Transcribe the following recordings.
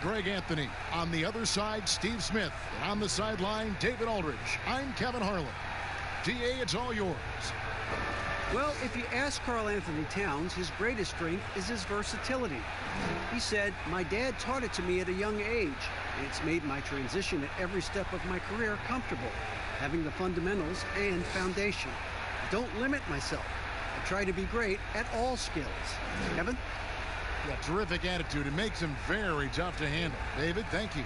Greg Anthony. On the other side, Steve Smith. And on the sideline, David Aldridge. I'm Kevin Harlan. DA, it's all yours. Well, if you ask Karl Anthony Towns, his greatest strength is his versatility. He said, "My dad taught it to me at a young age, and it's made my transition at every step of my career comfortable, having the fundamentals and foundation. I don't limit myself. I try to be great at all skills." Kevin? Yeah, terrific attitude. It makes him very tough to handle. David, thank you.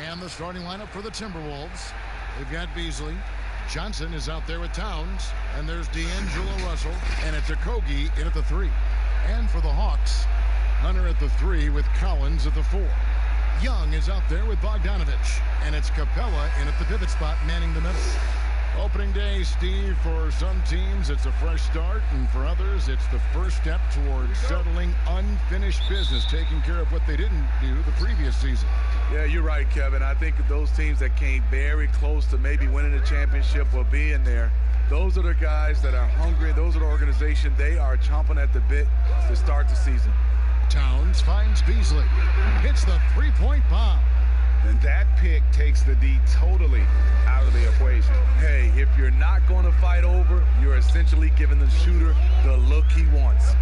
And the starting lineup for the Timberwolves. They've got Beasley. Johnson is out there with Towns. And there's D'Angelo Russell. And it's Okogie in at the 3. And for the Hawks, Hunter at the 3 with Collins at the 4. Young is out there with Bogdanovich. And it's Capella in at the pivot spot, manning the middle. Opening day, Steve, for some teams, it's a fresh start. And for others, it's the first step towards settling unfinished business, taking care of what they didn't do the previous season. Yeah, you're right, Kevin. I think those teams that came very close to maybe winning the championship or being there, those are the guys that are hungry. Those are the organization. They are chomping at the bit to start the season. Towns finds Beasley. Hits the three-point bomb. And that pick takes the D totally out of the equation. Hey, if you're not going to fight over, you're essentially giving the shooter the look he wants.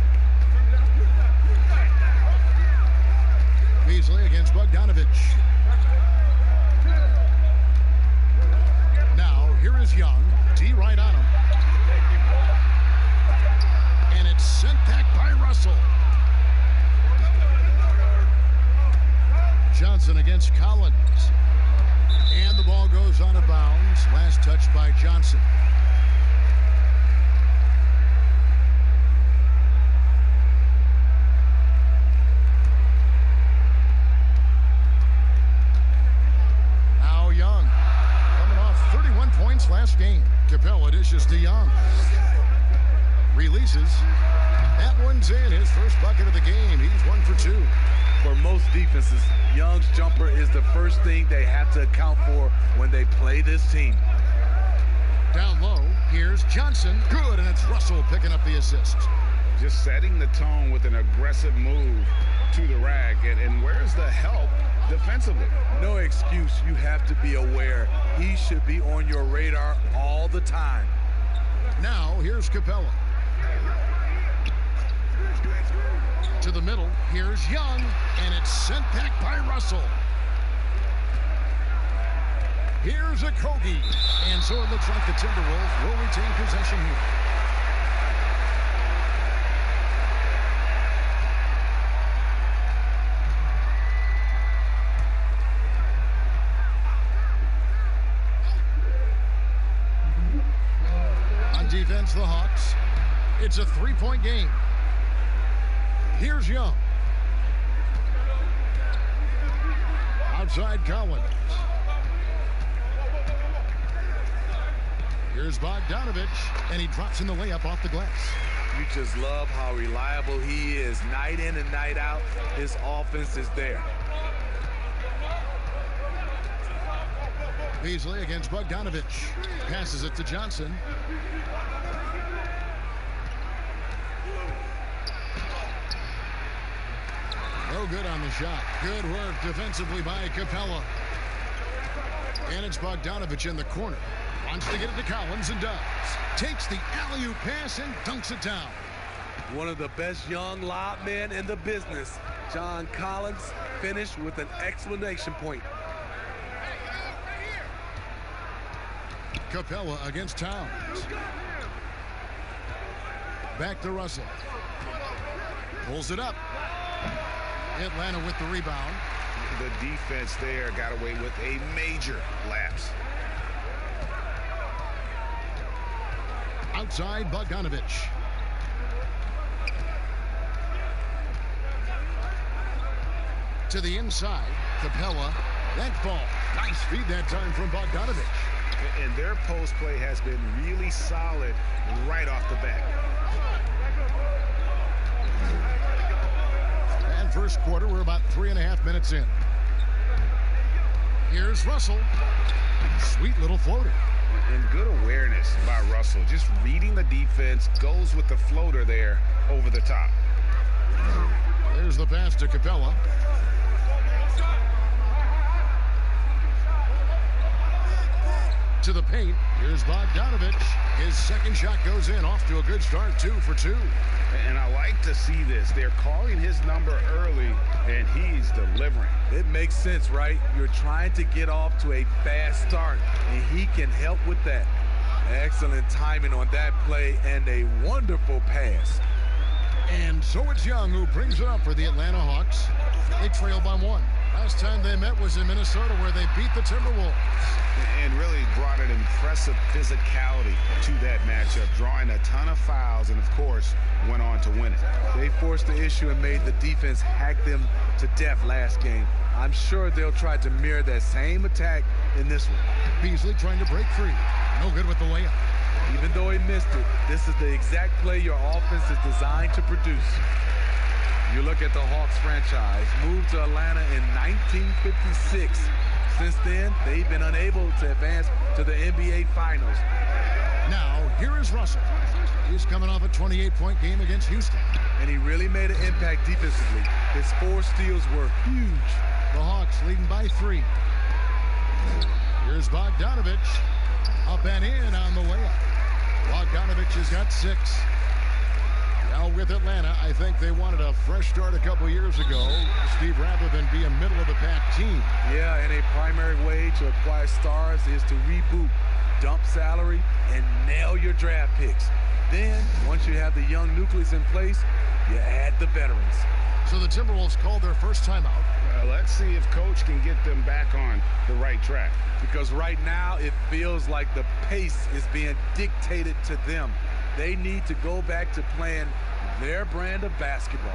Beasley against Bogdanovich. Now, here is Young. D right on him. And it's sent back by Russell. Johnson against Collins. And the ball goes out of bounds. Last touch by Johnson. Now Young. Coming off 31 points last game. Capella dishes to Young. Releases. That one's in. His first bucket of the game. He's 1 for 2. For most defenses, Young's jumper is the first thing they have to account for when they play this team. Down low, here's Johnson. Good, and it's Russell picking up the assist. Just setting the tone with an aggressive move to the rack. And where's the help defensively? No excuse. You have to be aware. He should be on your radar all the time. Now, here's Capella. To the middle, here's Young, and it's sent back by Russell. Here's Okogie, and so it looks like the Timberwolves will retain possession here. On defense, the Hawks. It's a three-point game. Here's Young. Outside Collins. Here's Bogdanovich, and he drops in the layup off the glass. You just love how reliable he is. Night in and night out, his offense is there. Beasley against Bogdanovich. Passes it to Johnson. No good on the shot. Good work defensively by Capella. And it's Bogdanovich in the corner. Wants to get it to Collins and does. Takes the alley-oop pass and dunks it down. One of the best young lob men in the business. John Collins finished with an exclamation point. Capella against Towns. Back to Russell. Pulls it up. Atlanta with the rebound. The defense there got away with a major lapse. Outside Bogdanovich. To the inside, Capella. That ball. Nice feed that time from Bogdanovich. And their post play has been really solid right off the bat. And first quarter, we're about 3.5 minutes in. Here's Russell. Sweet little floater. And good awareness by Russell. Just reading the defense, goes with the floater there over the top. There's the pass to Capella. to the paint. Here's Bogdanovich. His second shot goes in. Off to a good start, 2 for 2. And I like to see this. They're calling his number early, and he's delivering. It makes sense, right? You're trying to get off to a fast start, and he can help with that. Excellent timing on that play and a wonderful pass. And so it's Young who brings it up for the Atlanta Hawks. They trail by 1. Last time they met was in Minnesota, where they beat the Timberwolves. And really brought an impressive physicality to that matchup, drawing a ton of fouls, and of course went on to win it. They forced the issue and made the defense hack them to death last game. I'm sure they'll try to mirror that same attack in this one. Beasley trying to break free. No good with the layup. Even though he missed it, this is the exact play your offense is designed to produce. You look at the Hawks franchise, moved to Atlanta in 1956. Since then, they've been unable to advance to the NBA Finals. Now, here is Russell. He's coming off a 28-point game against Houston. And he really made an impact defensively. His 4 steals were huge. The Hawks leading by 3. Here's Bogdanovich. Up and in on the layup. Bogdanovich has got 6. Now with Atlanta, I think they wanted a fresh start a couple years ago, Steve, rather than be a middle-of-the-pack team. Yeah, and a primary way to acquire stars is to reboot, dump salary, and nail your draft picks. Then, once you have the young nucleus in place, you add the veterans. So the Timberwolves called their first timeout. Let's see if Coach can get them back on the right track. Because right now, it feels like the pace is being dictated to them. They need to go back to playing their brand of basketball.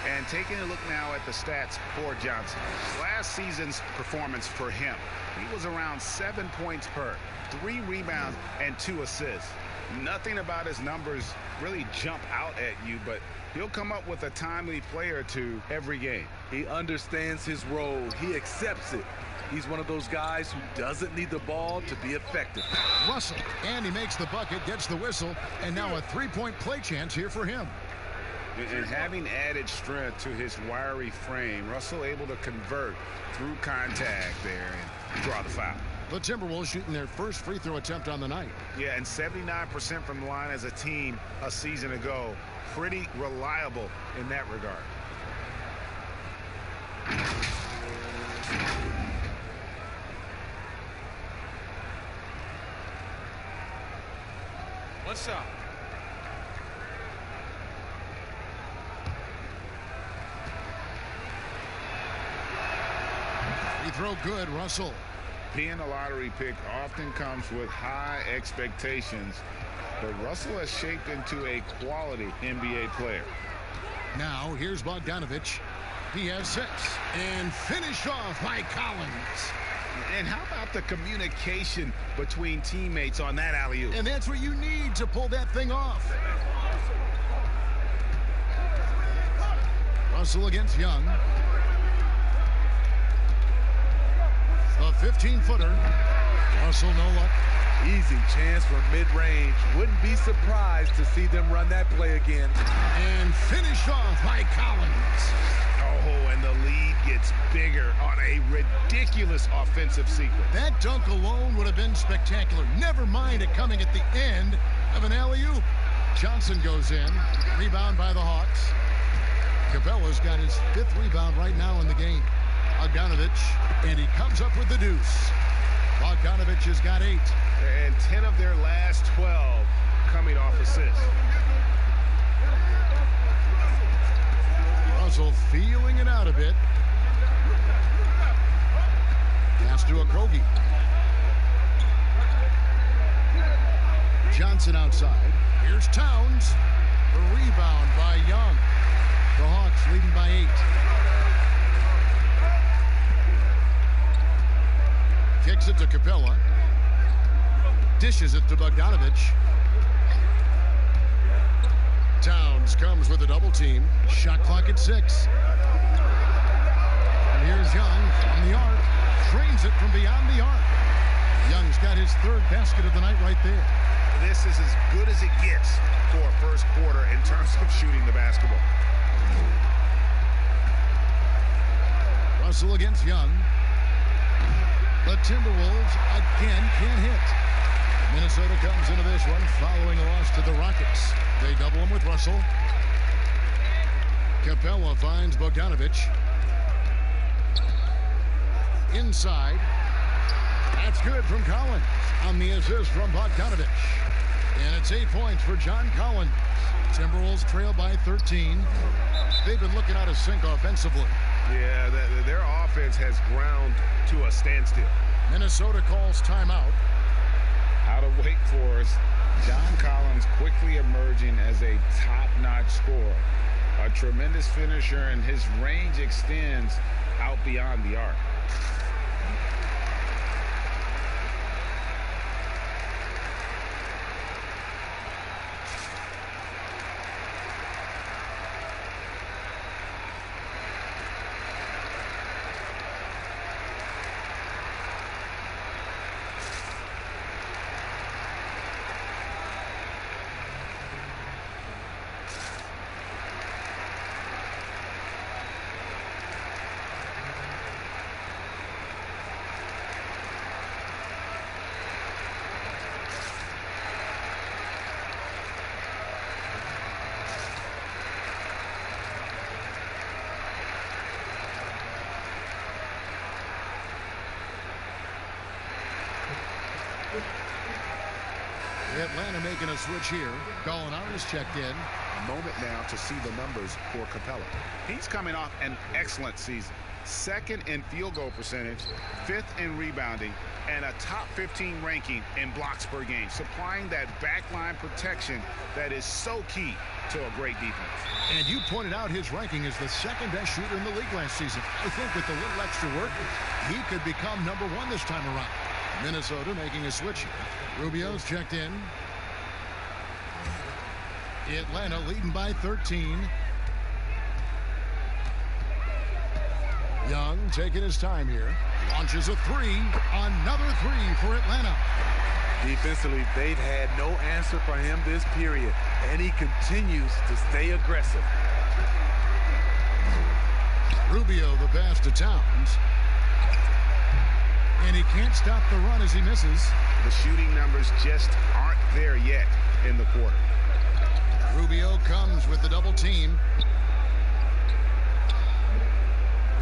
And taking a look now at the stats for Johnson. Last season's performance for him, he was around 7 points per, 3 rebounds, and 2 assists. Nothing about his numbers really jump out at you, but he'll come up with a timely play or two every game. He understands his role. He accepts it. He's one of those guys who doesn't need the ball to be effective. Russell, and he makes the bucket, gets the whistle, and now a 3-point play chance here for him. And having added strength to his wiry frame, Russell able to convert through contact there and draw the foul. The Timberwolves shooting their first free throw attempt on the night. Yeah, and 79% from the line as a team a season ago. Pretty reliable in that regard. What's up? Free throw good, Russell. Being a lottery pick often comes with high expectations, but Russell has shaped into a quality NBA player. Now here's Bogdanovich. He has 6 and finished off by Collins. And how about the communication between teammates on that alley-oop? And that's what you need to pull that thing off. Russell against Young. A 15-footer. Russell no luck. Easy chance for mid-range. Wouldn't be surprised to see them run that play again. And finished off by Collins. Oh, and the lead gets bigger on a ridiculous offensive sequence. That dunk alone would have been spectacular. Never mind it coming at the end of an alley-oop. Johnson goes in. Rebound by the Hawks. Cabela's got his 5th rebound right now in the game. Bogdanovich, and he comes up with the deuce. Bogdanovich has got 8. And 10 of their last 12 coming off assists. Russell feeling it out a bit. Pass to Okogie. Johnson outside. Here's Towns. The rebound by Young. The Hawks leading by 8. Kicks it to Capella. Dishes it to Bogdanovich. Towns comes with a double team. Shot clock at 6. And here's Young from the arc. Trains it from beyond the arc. Young's got his 3rd basket of the night right there. This is as good as it gets for a first quarter in terms of shooting the basketball. Russell against Young. The Timberwolves again can't hit. Minnesota comes into this one following a loss to the Rockets. They double him with Russell. Capella finds Bogdanovich. Inside. That's good from Collins on the assist from Bogdanovich. And it's 8 points for John Collins. Timberwolves trail by 13. They've been looking out of sync offensively. Yeah, their offense has ground to a standstill. Minnesota calls timeout. Out of Wake Forest, John Collins quickly emerging as a top-notch scorer. A tremendous finisher, and his range extends out beyond the arc. Atlanta making a switch here. Gallinari's checked in. A moment now to see the numbers for Capella. He's coming off an excellent season. 2nd in field goal percentage, 5th in rebounding, and a top 15 ranking in blocks per game, supplying that backline protection that is so key to a great defense. And you pointed out his ranking as the 2nd best shooter in the league last season. I think with a little extra work, he could become #1 this time around. Minnesota making a switch here. Rubio's checked in. Atlanta leading by 13. Young taking his time here. Launches a 3. Another 3 for Atlanta. Defensively, they've had no answer for him this period, and he continues to stay aggressive. Rubio the pass to Towns. And he can't stop the run as he misses. The shooting numbers just aren't there yet in the quarter. Rubio comes with the double team.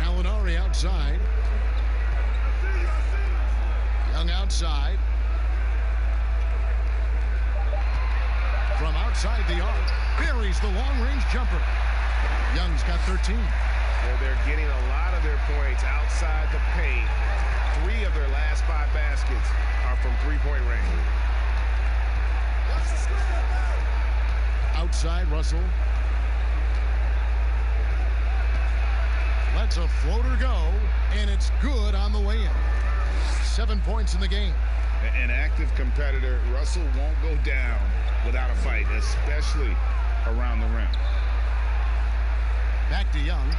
Gallinari outside. Young outside. From outside the arc, buries the long-range jumper. Young's got 13. Well, they're getting a lot of their points outside the paint. 3 of their last 5 baskets are from three-point range. Outside Russell. Lets a floater go, and it's good on the way in. 7 points in the game. An active competitor, Russell won't go down without a fight, especially around the rim. Back to Young.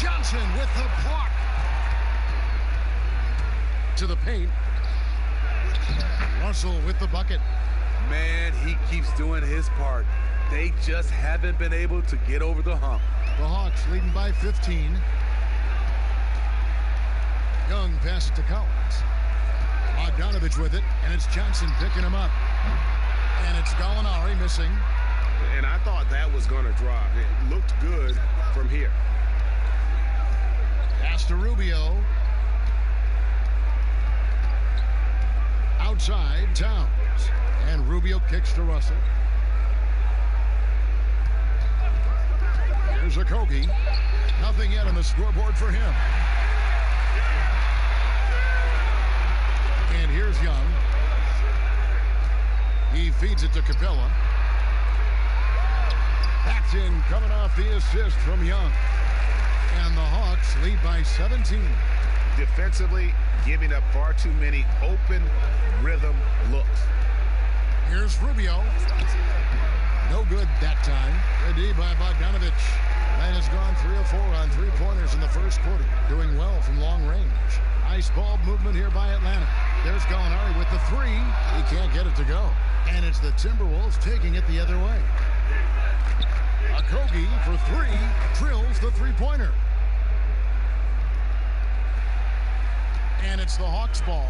Johnson with the block. To the paint. Russell with the bucket. Man, he keeps doing his part. They just haven't been able to get over the hump. The Hawks leading by 15. Young passes to Collins. Bogdanovich with it, and it's Johnson picking him up. And it's Gallinari missing. And I thought that was going to drop. It looked good from here. Pass to Rubio. Outside, Towns. And Rubio kicks to Russell. Here's Okogie. Nothing yet on the scoreboard for him. And here's Young. He feeds it to Capella. That's in, coming off the assist from Young. And the Hawks lead by 17. Defensively, giving up far too many open rhythm looks. Here's Rubio. No good that time. Good D by Bogdanovich. That has gone 3 of 4 on three-pointers in the first quarter. Doing well from long range. Nice ball movement here by Atlanta. There's Gallinari with the three. He can't get it to go. And it's the Timberwolves taking it the other way. Okogie for three. Drills the three-pointer. And it's the Hawks ball.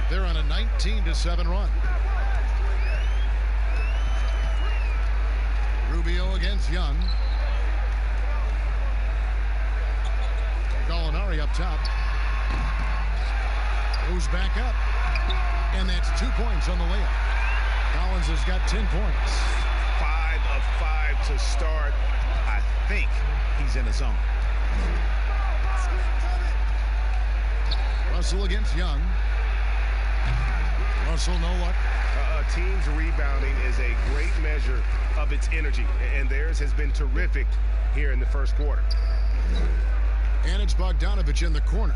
They're on a 19-7 run. Rubio against Young. Gallinari up top. Goes back up. And that's 2 points on the layup. Collins has got 10 points. 5 of 5 to start. I think he's in the zone. Russell against Young. Russell, no luck. A team's rebounding is a great measure of its energy, and theirs has been terrific here in the first quarter. And it's Bogdanovich in the corner.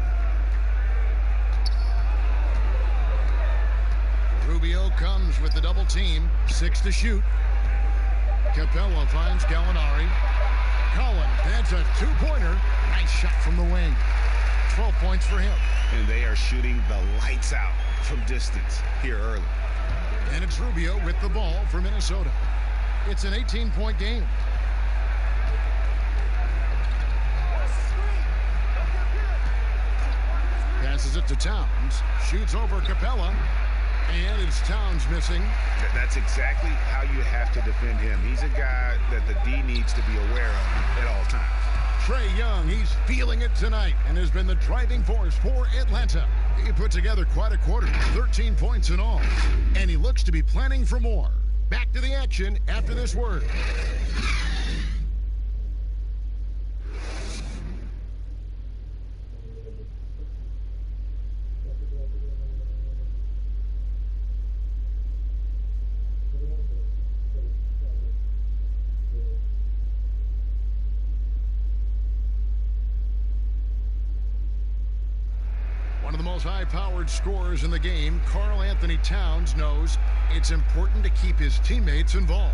Rubio comes with the double team. 6 to shoot. Capella finds Gallinari. Collins, that's a two-pointer. Nice shot from the wing. 12 points for him. And they are shooting the lights out from distance here early. And it's Rubio with the ball for Minnesota. It's an 18-point game. Passes it to Towns. Shoots over Capella. And it's Towns missing. That's exactly how you have to defend him. He's a guy that the D needs to be aware of at all times. Trae Young, he's feeling it tonight and has been the driving force for Atlanta. He put together quite a quarter, 13 points in all. And he looks to be planning for more. Back to the action after this word. One of the most high-powered scorers in the game, Karl Anthony Towns, knows it's important to keep his teammates involved.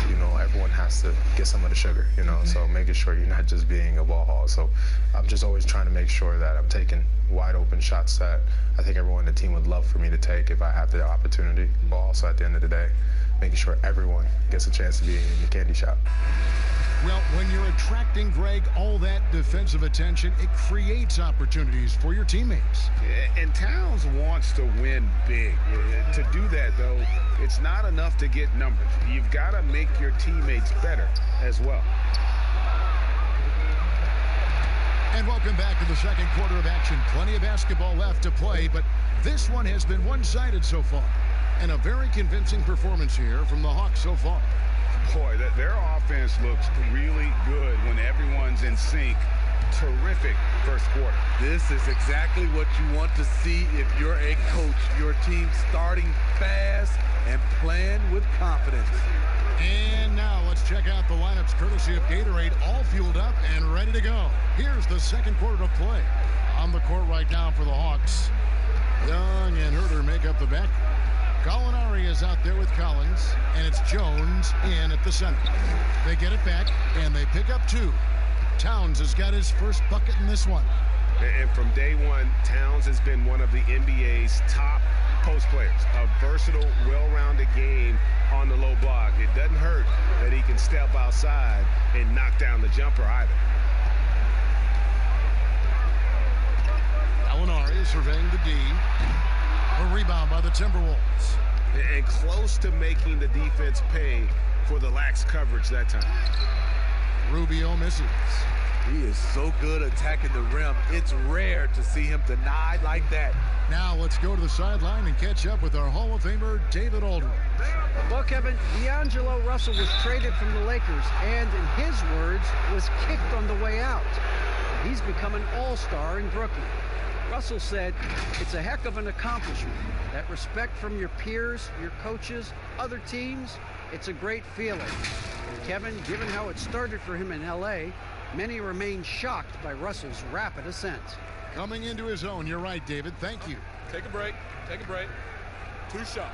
You know, everyone has to get some of the sugar, you know, so making sure you're not just being a ball hog. So I'm just always trying to make sure that I'm taking wide open shots that I think everyone on the team would love for me to take if I have the opportunity. But also at the end of the day, making sure everyone gets a chance to be in the candy shop. Well, when you're attracting, Greg, all that defensive attention, it creates opportunities for your teammates. And Towns wants to win big. To do that, though, it's not enough to get numbers. You've got to make your teammates better as well. And welcome back to the second quarter of action. Plenty of basketball left to play, but this one has been one-sided so far. And a very convincing performance here from the Hawks so far. Boy, their offense looks really good when everyone's in sync. Terrific first quarter. This is exactly what you want to see if you're a coach. Your team starting fast and playing with confidence. And now let's check out the lineups courtesy of Gatorade, all fueled up and ready to go. Here's the second quarter of play. On the court right now for the Hawks. Young and Herter make up the back. Gallinari is out there with Collins, and it's Jones in at the center. They get it back, and they pick up 2. Towns has got his first bucket in this one. And from day one, Towns has been one of the NBA's top post players. A versatile, well-rounded game on the low block. It doesn't hurt that he can step outside and knock down the jumper either. Gallinari surveying the D. A rebound by the Timberwolves. And close to making the defense pay for the lax coverage that time. Rubio misses. He is so good attacking the rim. It's rare to see him denied like that. Now let's go to the sideline and catch up with our Hall of Famer, David Aldridge. Well, Kevin, D'Angelo Russell was traded from the Lakers and, in his words, was kicked on the way out. He's become an all-star in Brooklyn. Russell said, "It's a heck of an accomplishment. That respect from your peers, your coaches, other teams, it's a great feeling." And Kevin, given how it started for him in L.A., many remain shocked by Russell's rapid ascent. Coming into his own, you're right, David. Thank you. Take a break. Take a break. 2 shots.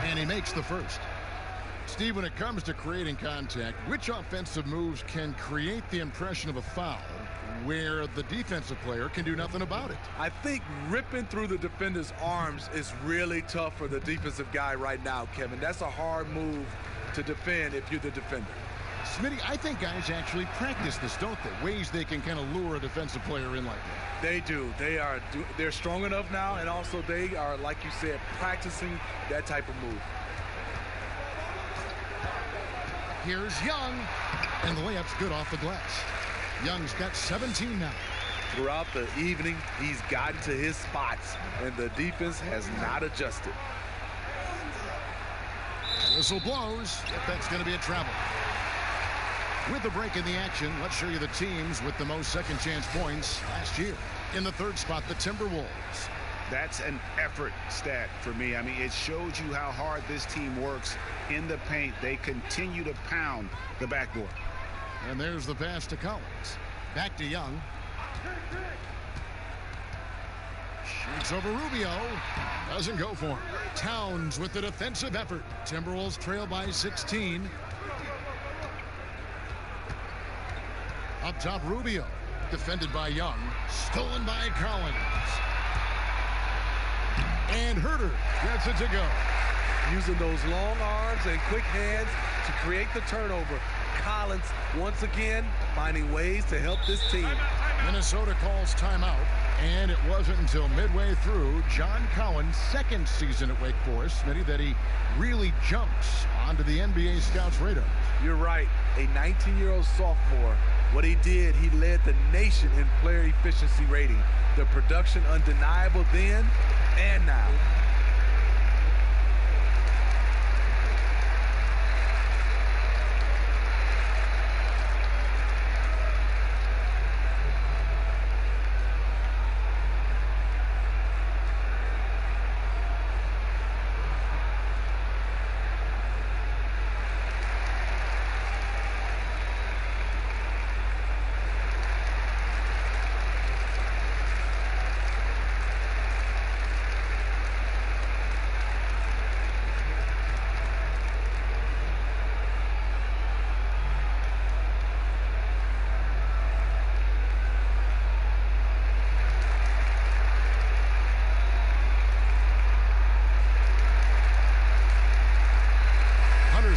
And he makes the first. Steve, when it comes to creating contact, which offensive moves can create the impression of a foul where the defensive player can do nothing about it? I think ripping through the defender's arms is really tough for the defensive guy right now, Kevin. That's a hard move to defend if you're the defender. Smitty, I think guys actually practice this, don't they? Ways they can kind of lure a defensive player in like that. They do. They're strong enough now, and also they are, like you said, practicing that type of move. Here's Young, and the layup's good off the glass. Young's got 17 now. Throughout the evening, he's gotten to his spots, and the defense has not adjusted. Whistle blows. If that's going to be a travel. With the break in the action, let's show you the teams with the most second chance points last year. In the third spot, the Timberwolves. That's an effort stat for me. I mean, it shows you how hard this team works in the paint. They continue to pound the backboard. And there's the pass to Collins. Back to Young. Shoots over Rubio. Doesn't go for him. Towns with the defensive effort. Timberwolves trail by 16. Up top, Rubio. Defended by Young. Stolen by Collins. And Herter gets it to go. Using those long arms and quick hands to create the turnover. Collins, once again, finding ways to help this team. Minnesota calls timeout, and it wasn't until midway through John Collins' second season at Wake Forest, Smitty, that he really jumps onto the NBA scouts' radar. You're right. A 19-year-old sophomore. What he did, he led the nation in player efficiency rating. The production undeniable then and now.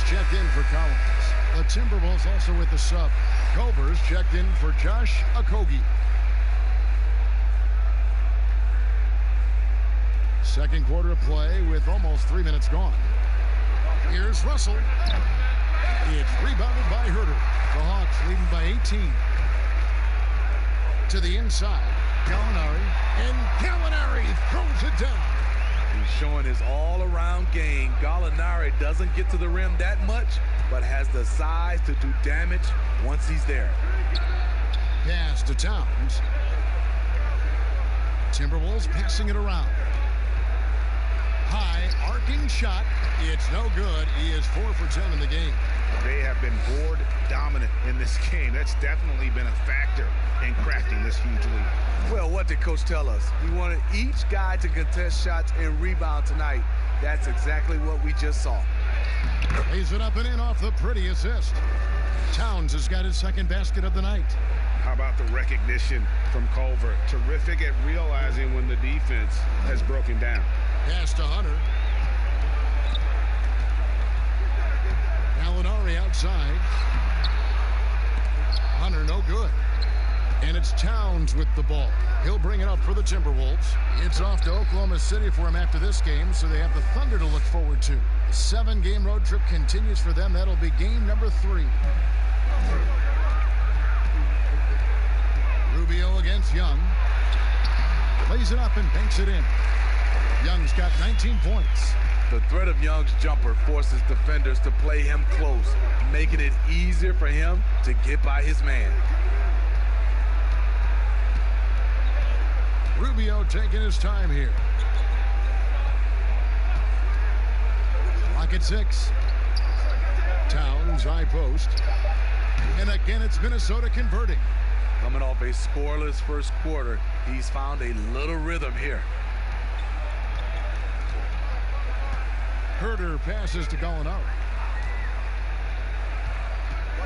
Checked in for Collins. The Timberwolves also with the sub. Covers checked in for Josh Okogie. Second quarter of play with almost 3 minutes gone. Here's Russell. It's rebounded by Herter. The Hawks leading by 18. To the inside. Gallinari. And Gallinari throws it down. He's showing his all-around game. Gallinari doesn't get to the rim that much, but has the size to do damage once he's there. Pass to Towns. Timberwolves passing it around. High arcing shot. It's no good. He is 4 for 10 in the game. They have been board dominant in this game. That's definitely been a factor in crafting this huge lead. Well, what did Coach tell us? He wanted each guy to contest shots and rebound tonight. That's exactly what we just saw. Lays it up and in off the pretty assist. Towns has got his second basket of the night. How about the recognition from Culver? Terrific at realizing when the defense has broken down. Pass to Hunter. Gallinari outside. Hunter no good. And it's Towns with the ball. He'll bring it up for the Timberwolves. It's off to Oklahoma City for him after this game, so they have the Thunder to look forward to. The 7-game road trip continues for them. That'll be game number 3. Rubio against Young. Plays it up and banks it in. Young's got 19 points. The threat of Young's jumper forces defenders to play him close, making it easier for him to get by his man. Rubio taking his time here. Lock at 6. Towns high post. And again, it's Minnesota converting. Coming off a scoreless first quarter, he's found a little rhythm here. Herter passes to Gallinari.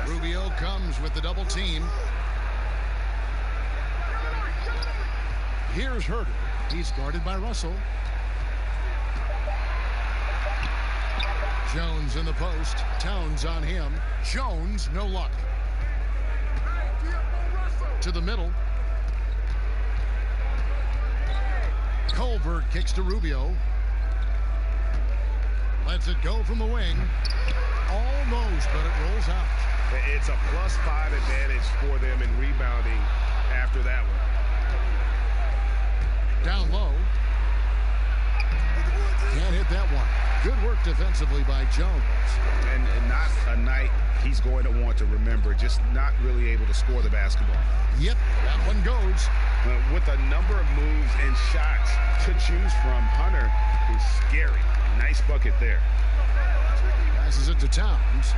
Rubio comes with the double team. Here's Herter. He's guarded by Russell. Jones in the post. Towns on him. Jones, no luck. To the middle. Culver kicks to Rubio. Lets it go from the wing. Almost, but it rolls out. It's a +5 advantage for them in rebounding after that one. Down low. Can't hit that one. Good work defensively by Jones. And not a night he's going to want to remember, just not really able to score the basketball. Yep, that one goes. With a number of moves and shots to choose from, Hunter is scary. Nice bucket there. Passes it to Towns.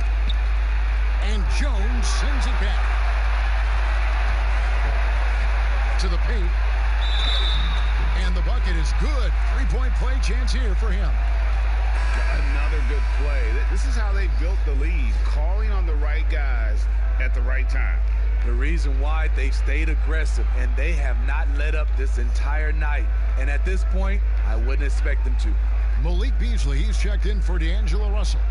And Jones sends it back. To the paint. And the bucket is good. 3-point play chance here for him. Another good play. This is how they built the lead, calling on the right guys at the right time. The reason why they've stayed aggressive, and they have not let up this entire night. And at this point, I wouldn't expect them to. Malik Beasley, he's checked in for D'Angelo Russell.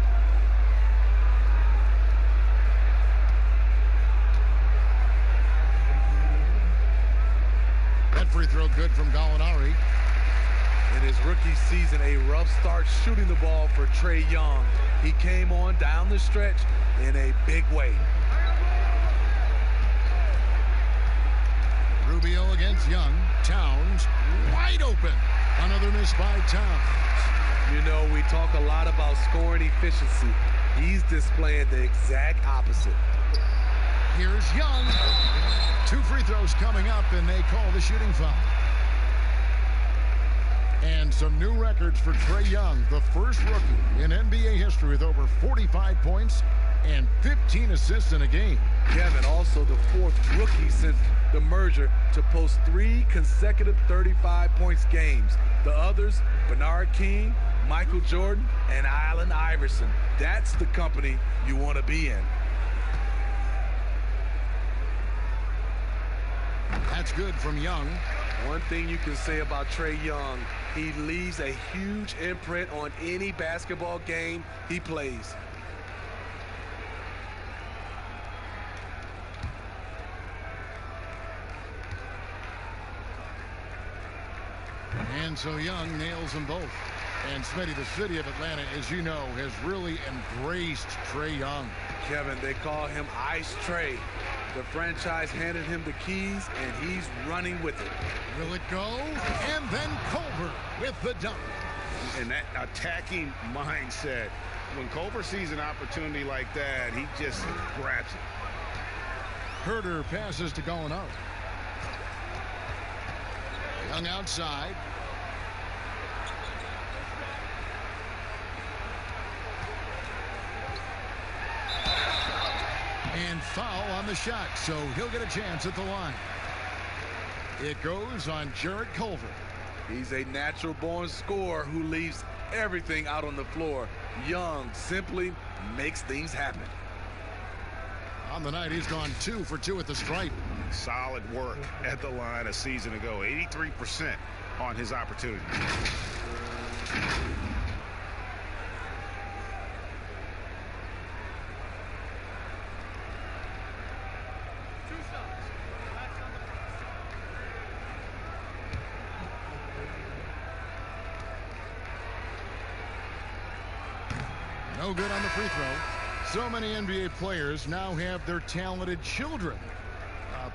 That free throw good from Gallinari. In his rookie season, a rough start shooting the ball for Trae Young. He came on down the stretch in a big way. Rubio against Young. Towns wide open. Another miss by Towns. You know, we talk a lot about scoring efficiency. He's displaying the exact opposite. Here's Young. 2 free throws coming up, and they call the shooting foul. And some new records for Trae Young, the first rookie in NBA history with over 45 points and 15 assists in a game. Kevin, also the 4th rookie since the merger to post 3 consecutive 35 points games. The others, Bernard King, Michael Jordan, and Allen Iverson. That's the company you want to be in. That's good from Young. One thing you can say about Trae Young, he leaves a huge imprint on any basketball game he plays. And so Young nails them both. And Smitty, the city of Atlanta, as you know, has really embraced Trae Young. Kevin, they call him Ice Trae. The franchise handed him the keys, and he's running with it. Will it go? And then Culver with the dunk. And that attacking mindset, when Culver sees an opportunity like that, he just grabs it. Herter passes to Gallinari. Young outside. And foul on the shot, so he'll get a chance at the line. It goes on Jarrett Culver. He's a natural-born scorer who leaves everything out on the floor. Young simply makes things happen. On the night, he's gone 2 for 2 at the stripe. Solid work at the line a season ago. 83% on his opportunity. No good on the free throw. So many NBA players now have their talented children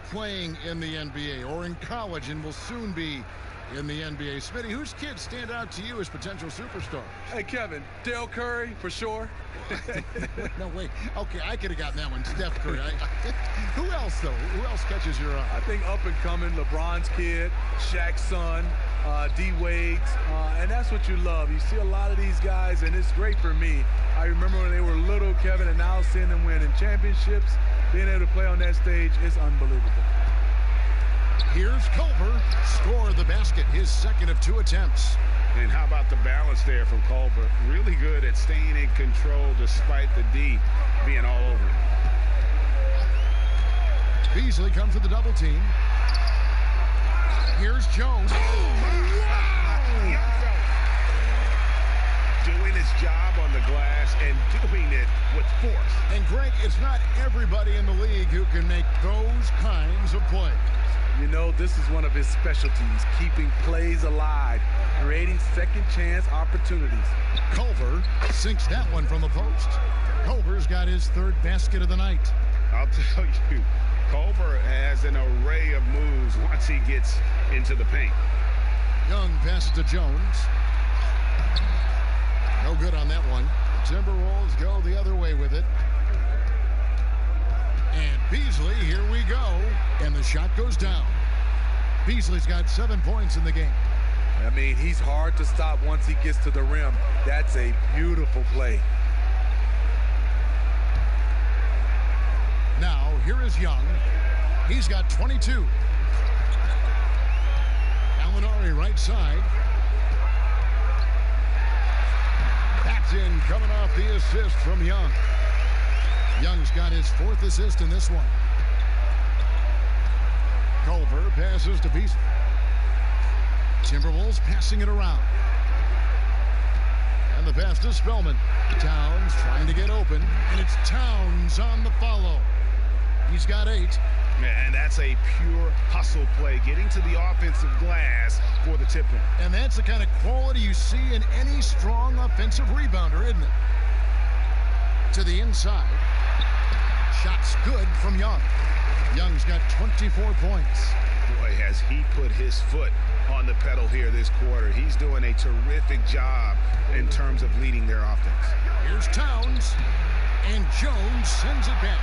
playing in the NBA or in college and will soon be in the NBA. Smitty, whose kids stand out to you as potential superstars? Hey, Kevin, Dale Curry, for sure. No, wait. Okay, I could have gotten that one. Steph Curry. Who else, though? Who else catches your eye? I think up and coming, LeBron's kid, Shaq's son, D-Wade's, and that's what you love. You see a lot of these guys, and it's great for me. I remember when they were little, Kevin, and now seeing them win in championships, being able to play on that stage is unbelievable. Here's Culver, score the basket, his second of 2 attempts. And how about the balance there from Culver? Really good at staying in control despite the D being all over him. Beasley comes with the double team. Here's Jones. Doing his job on the glass and doing it with force. And Greg, it's not everybody in the league who can make those kinds of plays. You know, this is one of his specialties, keeping plays alive, creating second chance opportunities. Culver sinks that one from the post. Culver's got his 3rd basket of the night. I'll tell you, Culver has an array of moves once he gets into the paint. Young passes to Jones. No good on that one. The Timberwolves go the other way with it. And Beasley, here we go. And the shot goes down. Beasley's got 7 points in the game. I mean, he's hard to stop once he gets to the rim. That's a beautiful play. Now, here is Young. He's got 22. Gallinari right side. That's in, coming off the assist from Young. Young's got his 4th assist in this one. Culver passes to Beasley. Timberwolves passing it around. And the pass to Spellman. Towns trying to get open, and it's Towns on the follow. He's got 8. And that's a pure hustle play, getting to the offensive glass for the tip-in. And that's the kind of quality you see in any strong offensive rebounder, isn't it? To the inside. Shot's good from Young. Young's got 24 points. Boy, has he put his foot on the pedal here this quarter. He's doing a terrific job in terms of leading their offense. Here's Towns, and Jones sends it back.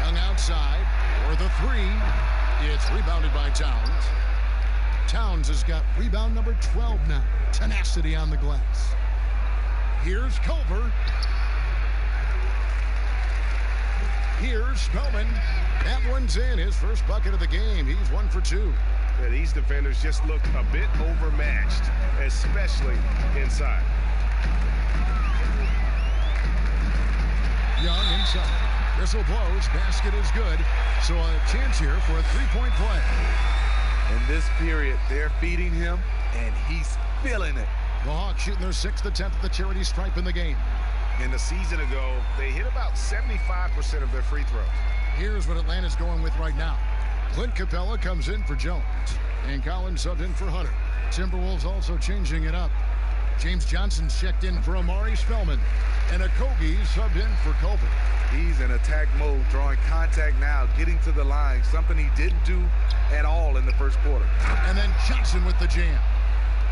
Young outside for the 3. It's rebounded by Towns. Towns has got rebound number 12 now. Tenacity on the glass. Here's Culver. Here's Spellman. That one's in, his first bucket of the game. He's 1 for 2. Yeah, these defenders just look a bit overmatched, especially inside. Young inside. Whistle blows. Basket is good. So a chance here for a 3-point play. In this period, they're feeding him, and he's feeling it. The Hawks shooting their 6th attempt at the charity stripe in the game. In the season ago, they hit about 75% of their free throws. Here's what Atlanta's going with right now. Clint Capella comes in for Jones, and Collins subbed in for Hunter. Timberwolves also changing it up. James Johnson's checked in for Amari Spellman, and Okogie subbed in for Culver. He's in attack mode, drawing contact now, getting to the line, something he didn't do at all in the first quarter. And then Johnson with the jam.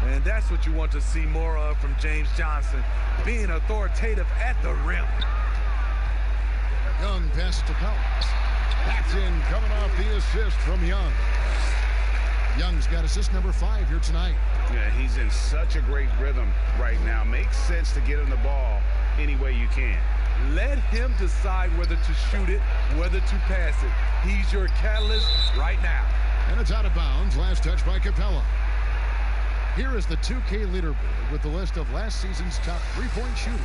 And that's what you want to see more of from James Johnson, being authoritative at the rim. Young passes to Collins. That's in, coming off the assist from Young. Young's got assist number 5 here tonight. Yeah, he's in such a great rhythm right now. Makes sense to get him the ball any way you can. Let him decide whether to shoot it, whether to pass it. He's your catalyst right now. And it's out of bounds. Last touch by Capella. Here is the 2K leaderboard with the list of last season's top 3-point shooters.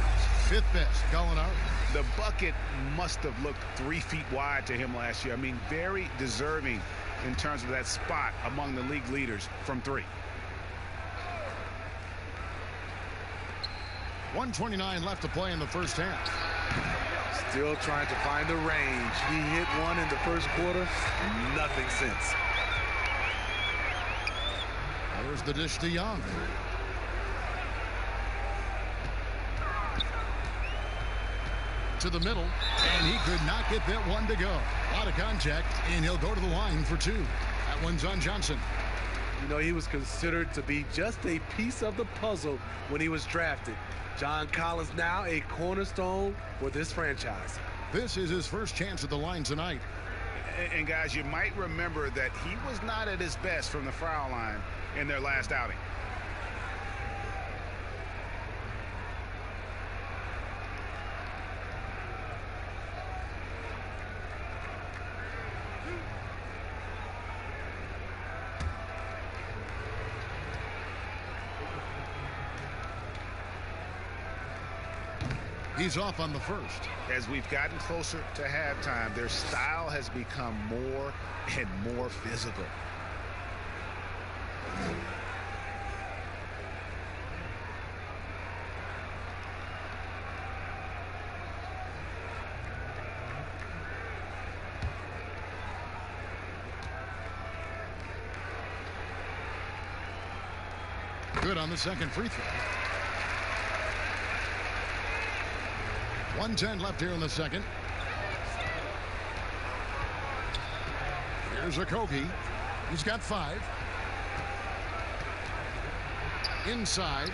5th best, Gallinari. The bucket must have looked 3 feet wide to him last year. I mean, very deserving in terms of that spot among the league leaders from 3. 1:29 left to play in the first half. Still trying to find the range. He hit one in the first quarter. Nothing since. There's the dish to Young. to the middle, and he could not get that one to go. Out of contact, and he'll go to the line for two. That one's on Johnson. You know, he was considered to be just a piece of the puzzle when he was drafted. John Collins now a cornerstone for this franchise. This is his first chance at the line tonight. And guys, you might remember that he was not at his best from the foul line in their last outing. He's off on the first. As we've gotten closer to halftime, their style has become more and more physical. Good on the second free throw. 1:10 left here in the second. Here's Okogie. He's got 5. Inside.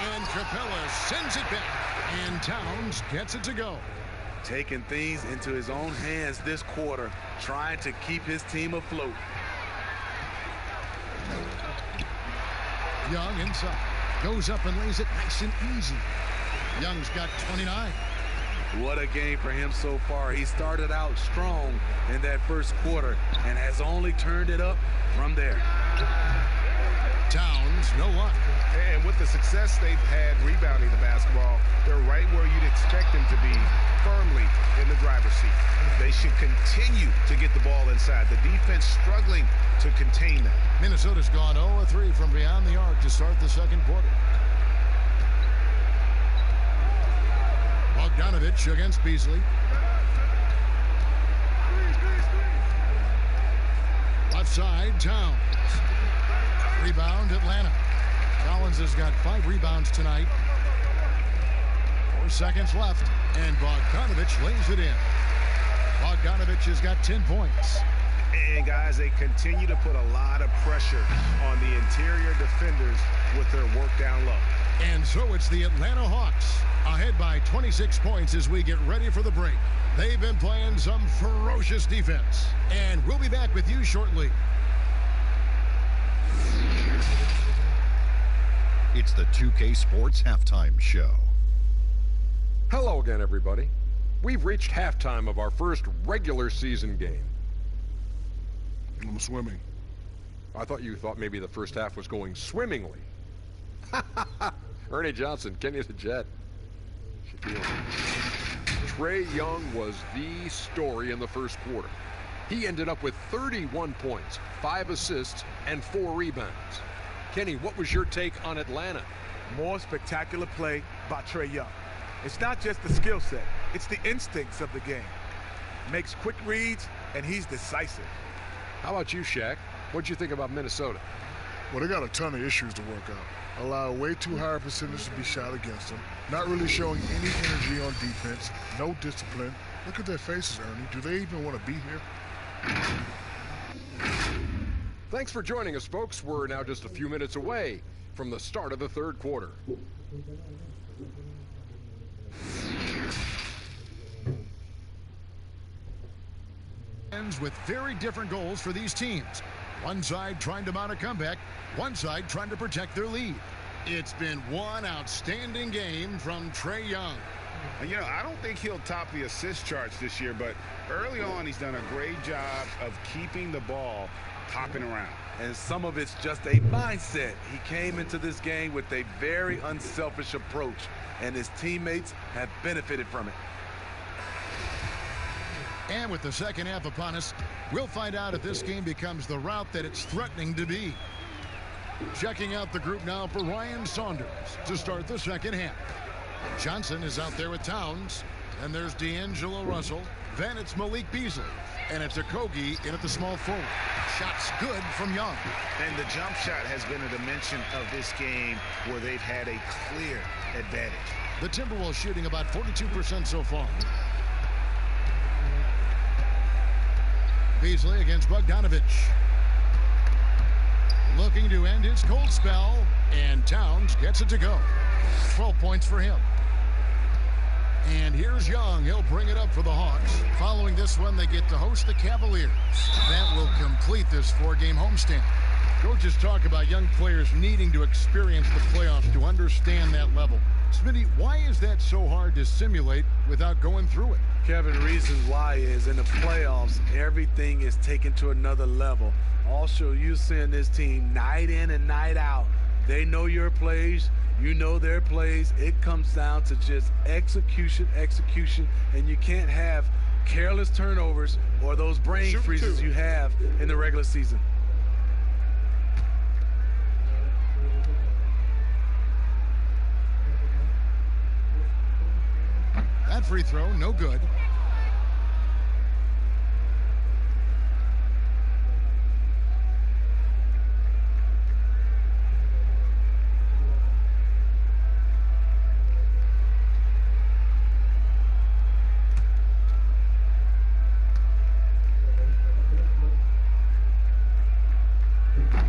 And Capella sends it back. And Towns gets it to go. Taking things into his own hands this quarter, trying to keep his team afloat. Young inside. Goes up and lays it nice and easy. Young's got 29. What a game for him so far. He started out strong in that first quarter and has only turned it up from there. Towns, no luck. And with the success they've had rebounding the basketball, they're right where you'd expect them to be, firmly in the driver's seat. They should continue to get the ball inside. The defense struggling to contain them. Minnesota's gone 0-3 from beyond the arc to start the second quarter. Bogdanovich against Beasley. Left side, Towns. Rebound, Atlanta. Collins has got 5 rebounds tonight. 4 seconds left, and Bogdanovich lays it in. Bogdanovich has got 10 points. And guys, they continue to put a lot of pressure on the interior defenders with their work down low. And so it's the Atlanta Hawks ahead by 26 points as we get ready for the break. They've been playing some ferocious defense, and we'll be back with you shortly. It's the 2K Sports Halftime Show. Hello again, everybody. We've reached halftime of our first regular season game. I'm swimming. I thought you thought maybe the first half was going swimmingly. Ernie Johnson, Kenny the Jet. Trae Young was the story in the first quarter. He ended up with 31 points, 5 assists, and 4 rebounds. Kenny, what was your take on Atlanta? More spectacular play by Trae Young. It's not just the skill set, it's the instincts of the game. Makes quick reads, and he's decisive. How about you, Shaq? What'd you think about Minnesota? Well, they got a ton of issues to work out. Allow way too high a percentage to be shot against them. Not really showing any energy on defense. No discipline. Look at their faces, Ernie. Do they even want to be here? Thanks for joining us, folks. We're now just a few minutes away from the start of the third quarter. With very different goals for these teams. One side trying to mount a comeback, one side trying to protect their lead. It's been one outstanding game from Trae Young. And, you know, I don't think he'll top the assist charts this year, but early on he's done a great job of keeping the ball popping around. And some of it's just a mindset. He came into this game with a very unselfish approach, and his teammates have benefited from it. And with the second half upon us, we'll find out if this game becomes the route that it's threatening to be. Checking out the group now for Ryan Saunders to start the second half. Johnson is out there with Towns. And there's D'Angelo Russell. Then it's Malik Beasley. And it's Okogie in at the small forward. Shot's good from Young. And the jump shot has been a dimension of this game where they've had a clear advantage. The Timberwolves shooting about 42% so far. Beasley against Bogdanovich. Looking to end his cold spell, and Towns gets it to go. 12 points for him. And here's Young. He'll bring it up for the Hawks. Following this one, they get to host the Cavaliers. That will complete this 4-game homestand. Coaches talk about young players needing to experience the playoffs to understand that level. Smitty, why is that so hard to simulate without going through it? Kevin, the reason why is in the playoffs, everything is taken to another level. Also, you seeing this team night in and night out. They know your plays. You know their plays. It comes down to just execution, and you can't have careless turnovers or those brain freezes you have in the regular season. That free throw, no good.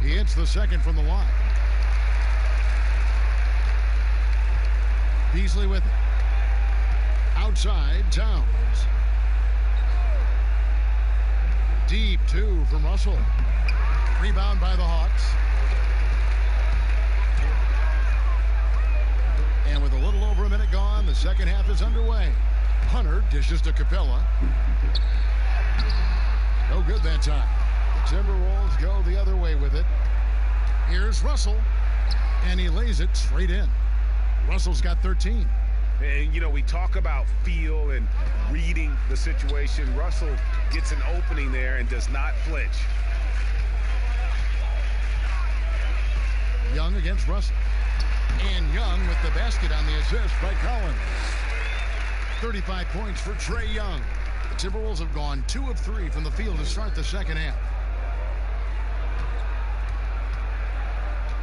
He hits the second from the line. Beasley with it. Outside, Towns. Deep two from Russell. Rebound by the Hawks. And with a little over a minute gone, the second half is underway. Hunter dishes to Capella. No good that time. The Timberwolves go the other way with it. Here's Russell. And he lays it straight in. Russell's got 13. And, you know, we talk about feel and reading the situation. Russell gets an opening there and does not flinch. Young against Russell. And Young with the basket on the assist by Collins. 35 points for Trae Young. The Timberwolves have gone 2 of 3 from the field to start the second half.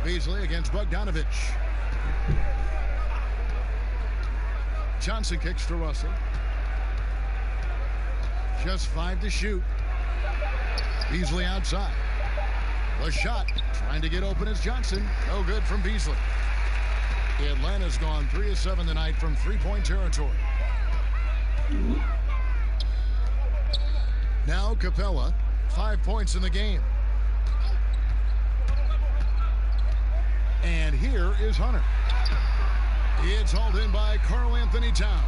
Beasley against Bogdanovich. Johnson kicks to Russell. Just 5 to shoot. Beasley outside. The shot trying to get open is Johnson. No good from Beasley. Atlanta's gone 3 of 7 tonight from three-point territory. Now Capella, 5 points in the game. And here is Hunter. It's hauled in by Karl-Anthony Towns.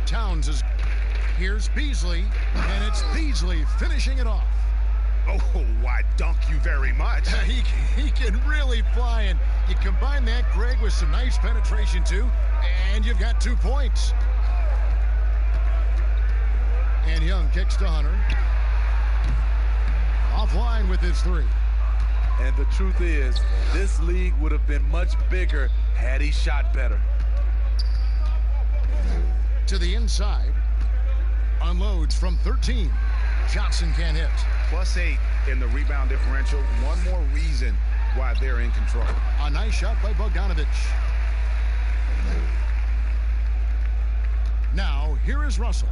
Towns is... Here's Beasley, and it's Beasley finishing it off. Oh, why, dunk you very much. He can really fly, and you combine that, Greg, with some nice penetration, too, and you've got 2 points. And Young kicks to Hunter. Offline with his 3. And the truth is, this league would have been much bigger had he shot better. To the inside. Unloads from 13. Johnson can't hit. +8 in the rebound differential. One more reason why they're in control. A nice shot by Bogdanovich. Now, here is Russell.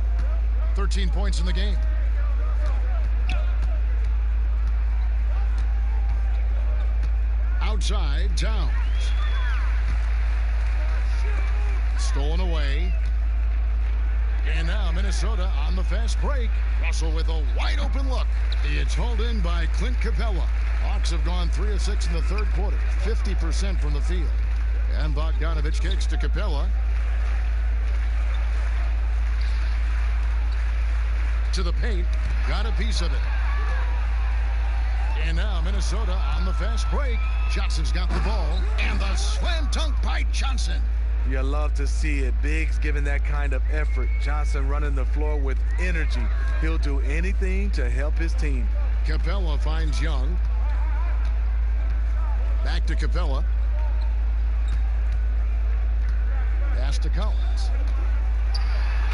13 points in the game. Outside, Towns. Stolen away. And now Minnesota on the fast break. Russell with a wide open look. It's hauled in by Clint Capella. Hawks have gone 3 of 6 in the third quarter. 50% from the field. And Bogdanovich kicks to Capella. To the paint. Got a piece of it. And now Minnesota on the fast break. Johnson's got the ball. And the slam dunk by Johnson. You love to see it. Biggs giving that kind of effort. Johnson running the floor with energy. He'll do anything to help his team. Capella finds Young. Back to Capella. Pass to Collins.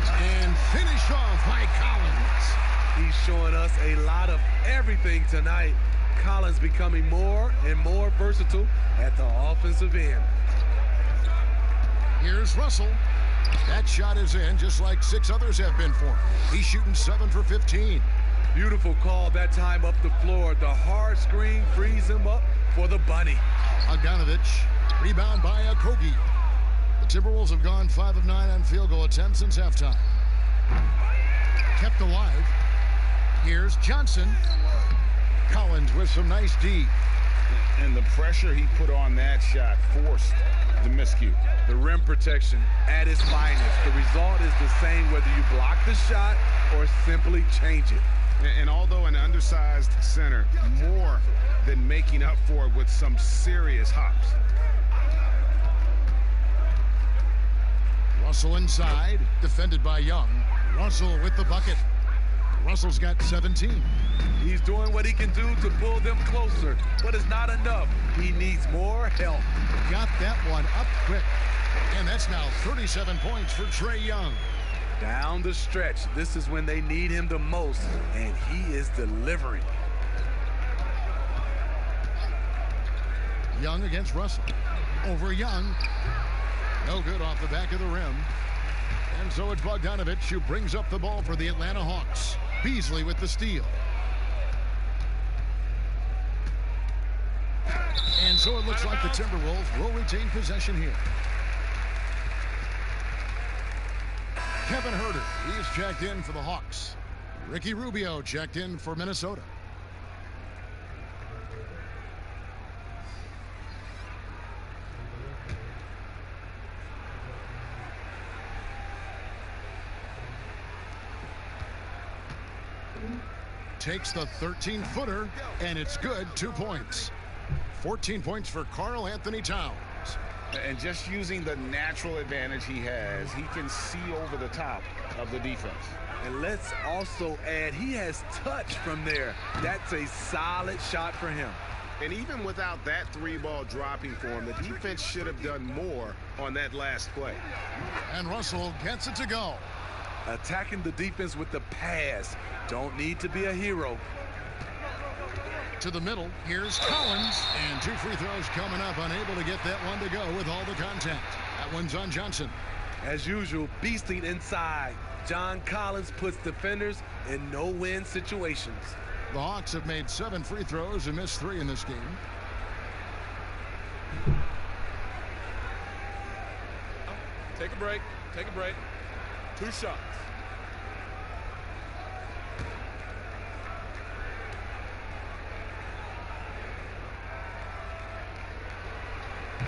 And finish off by Collins. He's showing us a lot of everything tonight. Collins becoming more and more versatile at the offensive end. Here's Russell. That shot is in, just like 6 others have been for him. He's shooting 7 for 15. Beautiful call that time up the floor. The hard screen frees him up for the bunny. Bogdanovich. Rebound by Okogie. The Timberwolves have gone 5 of 9 on field goal attempts since halftime. Kept alive. Here's Johnson. Collins with some nice D. And the pressure he put on that shot forced the miscue. The rim protection at its finest. The result is the same whether you block the shot or simply change it. And although an undersized center, more than making up for it with some serious hops. Russell inside, defended by Young. Russell with the bucket. Russell's got 17. He's doing what he can do to pull them closer, but it's not enough. He needs more help. Got that one up quick. And that's now 37 points for Trae Young. Down the stretch, this is when they need him the most, and he is delivering. Young against Russell. Over Young. No good off the back of the rim. And so it's Bogdanovich who brings up the ball for the Atlanta Hawks. Beasley with the steal. And so it looks like the Timberwolves will retain possession here. Kevin Huerter, he's checked in for the Hawks. Ricky Rubio checked in for Minnesota. Takes the 13-footer, and it's good. 2 points. 14 points for Karl Anthony Towns. And just using the natural advantage he has, he can see over the top of the defense. And let's also add, he has touch from there. That's a solid shot for him. And even without that 3-ball dropping for him, the defense should have done more on that last play. And Russell gets it to go. Attacking the defense with the pass. Don't need to be a hero. To the middle, here's Collins, and 2 free throws coming up, unable to get that one to go with all the contact. That one's on Johnson. As usual, beasting inside. John Collins puts defenders in no-win situations. The Hawks have made 7 free throws and missed 3 in this game. Take a break. Take a break. 2 shots.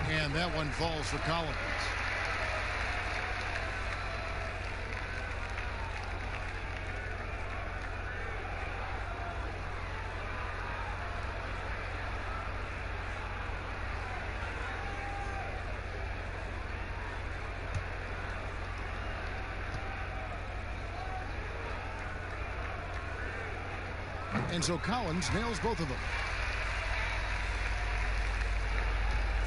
And that one falls for Collins. And so Collins nails both of them.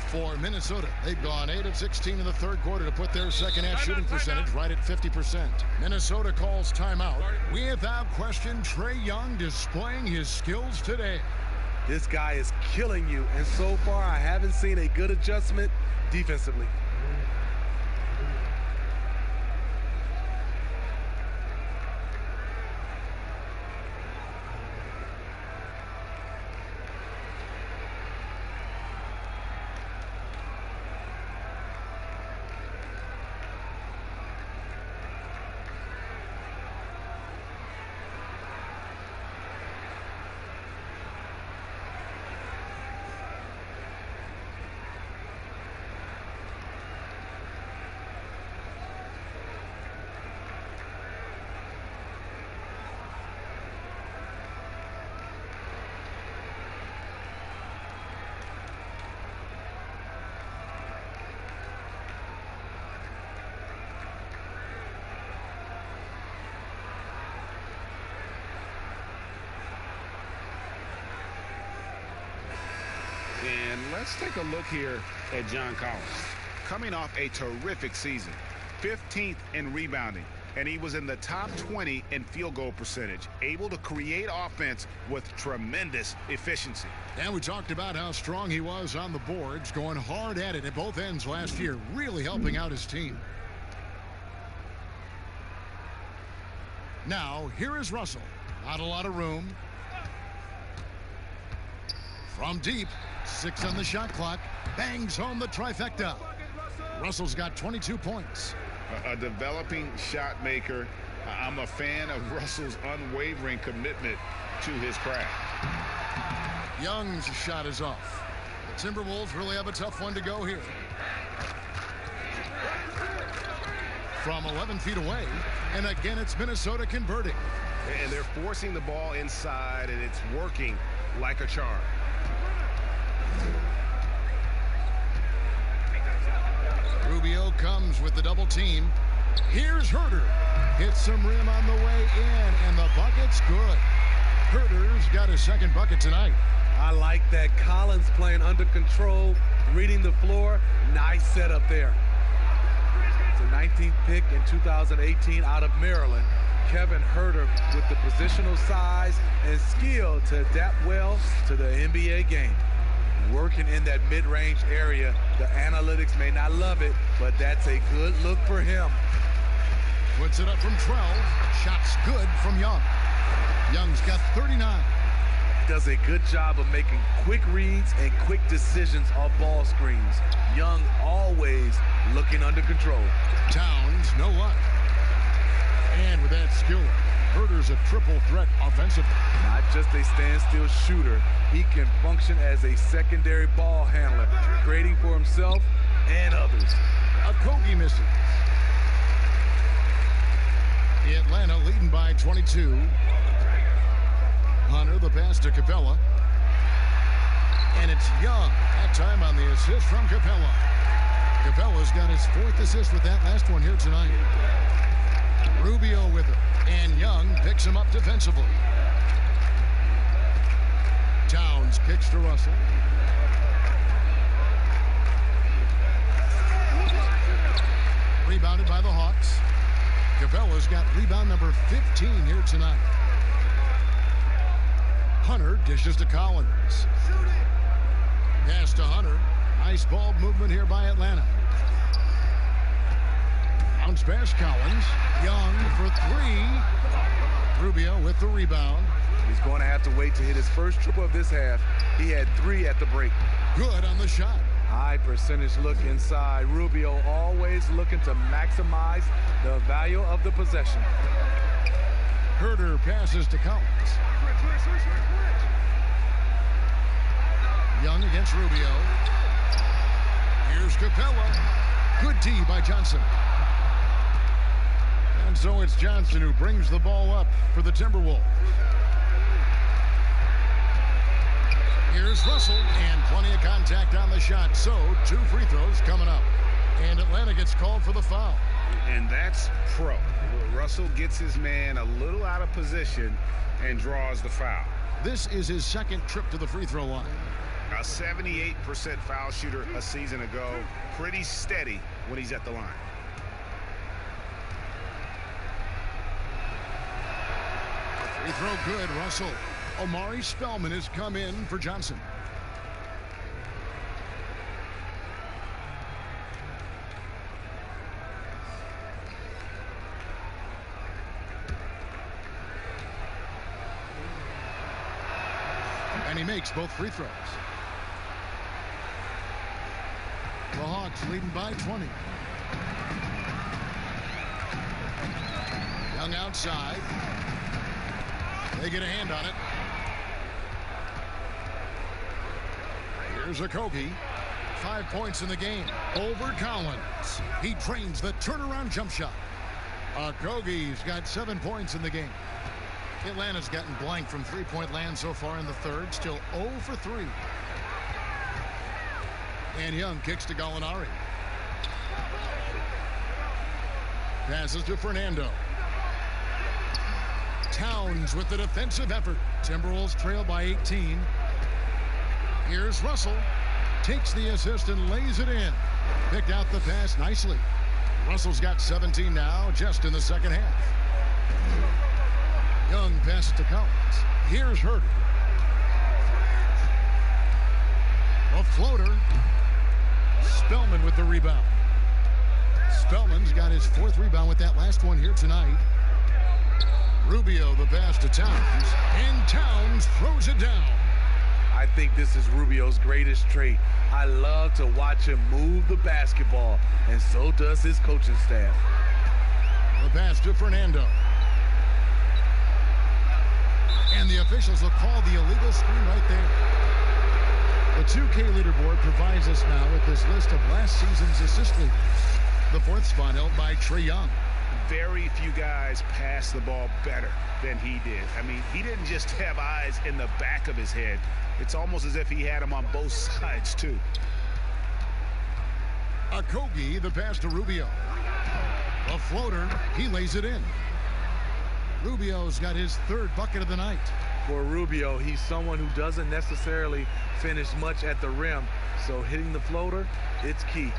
For Minnesota, they've gone 8 of 16 in the third quarter to put their second half shooting percentage right at 50%. Minnesota calls timeout. Without question, Trae Young displaying his skills today. This guy is killing you, and so far I haven't seen a good adjustment defensively. And let's take a look here at John Collins. Coming off a terrific season, 15th in rebounding, and he was in the top 20 in field goal percentage, able to create offense with tremendous efficiency. And we talked about how strong he was on the boards, going hard at it at both ends last year, really helping out his team. Now, here is Russell. Not a lot of room. From deep, 6 on the shot clock, bangs home the trifecta. Russell's got 22 points. A developing shot maker. I'm a fan of Russell's unwavering commitment to his craft. Young's shot is off. The Timberwolves really have a tough one to go here. From 11 feet away, and again it's Minnesota converting. And they're forcing the ball inside, and it's working like a charm. Rubio comes with the double team. Here's Herter. Hits some rim on the way in, and the bucket's good. Herter's got his second bucket tonight. I like that. Collins playing under control, reading the floor. Nice setup there. It's a 19th pick in 2018 out of Maryland. Kevin Herter with the positional size and skill to adapt well to the NBA game. Working in that mid-range area. The analytics may not love it, but that's a good look for him. Puts it up from 12. Shot's good from Young. Young's got 39. Does a good job of making quick reads and quick decisions off ball screens. Young always looking under control. Towns, no luck. And with that skill, Herter's a triple threat offensively. Not just a standstill shooter. He can function as a secondary ball handler, creating for himself and others. Okogie misses. Atlanta leading by 22. Hunter, the pass to Capella. And it's Young. That time on the assist from Capella. Capella's got his 4th assist with that last one here tonight. Rubio with it. And Young picks him up defensively. Towns kicks to Russell. Rebounded by the Hawks. Capella's got rebound number 15 here tonight. Hunter dishes to Collins. Pass to Hunter. Nice ball movement here by Atlanta. Bounce pass Collins. Young for 3. Rubio with the rebound. He's going to have to wait to hit his first triple of this half. He had 3 at the break. Good on the shot. High percentage look inside. Rubio always looking to maximize the value of the possession. Herter passes to Collins. Young against Rubio. Here's Capella. Good D by Johnson. And so it's Johnson who brings the ball up for the Timberwolves. Here's Russell, and plenty of contact on the shot. So 2 free throws coming up. And Atlanta gets called for the foul. And that's pro. Russell gets his man a little out of position and draws the foul. This is his 2nd trip to the free throw line. A 78% foul shooter a season ago. Pretty steady when he's at the line. Free throw good, Russell. Omari Spellman has come in for Johnson. And he makes both free throws. The Hawks leading by 20. Young outside. They get a hand on it. Here's Okogie. 5 points in the game over Collins. He trains the turnaround jump shot. Okogie's got 7 points in the game. Atlanta's gotten blank from three-point land so far in the third. Still 0 for 3. And Young kicks to Gallinari. Passes to Fernando. Towns with the defensive effort. Timberwolves trail by 18. Here's Russell. Takes the assist and lays it in. Picked out the pass nicely. Russell's got 17 now, just in the second half. Young passes to Collins. Here's Herder. A floater. Spellman with the rebound. Spellman's got his 4th rebound with that last one here tonight. Rubio the pass to Towns, and Towns throws it down. I think this is Rubio's greatest trait. I love to watch him move the basketball, and so does his coaching staff. The pass to Fernando. And the officials will call the illegal screen right there. The 2K leaderboard provides us now with this list of last season's assist leaders. The 4th spot held by Trae Young. Very few guys pass the ball better than he did. I mean, he didn't just have eyes in the back of his head. It's almost as if he had them on both sides, too. Okogie, the pass to Rubio. A floater, he lays it in. Rubio's got his 3rd bucket of the night. For Rubio, he's someone who doesn't necessarily finish much at the rim, so hitting the floater, it's key.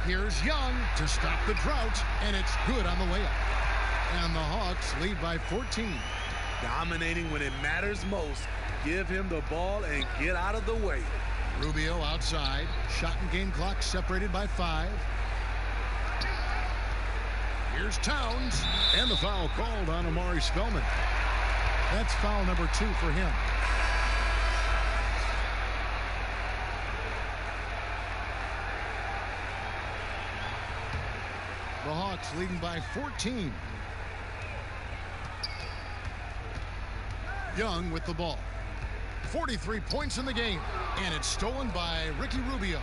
Here's Young to stop the drought, and it's good on the layup. And the Hawks lead by 14. Dominating when it matters most. Give him the ball and get out of the way. Rubio outside. Shot and game clock separated by 5. Here's Towns, and the foul called on Amari Spellman. That's foul number 2 for him. The Hawks leading by 14. Young with the ball. 43 points in the game, and it's stolen by Ricky Rubio.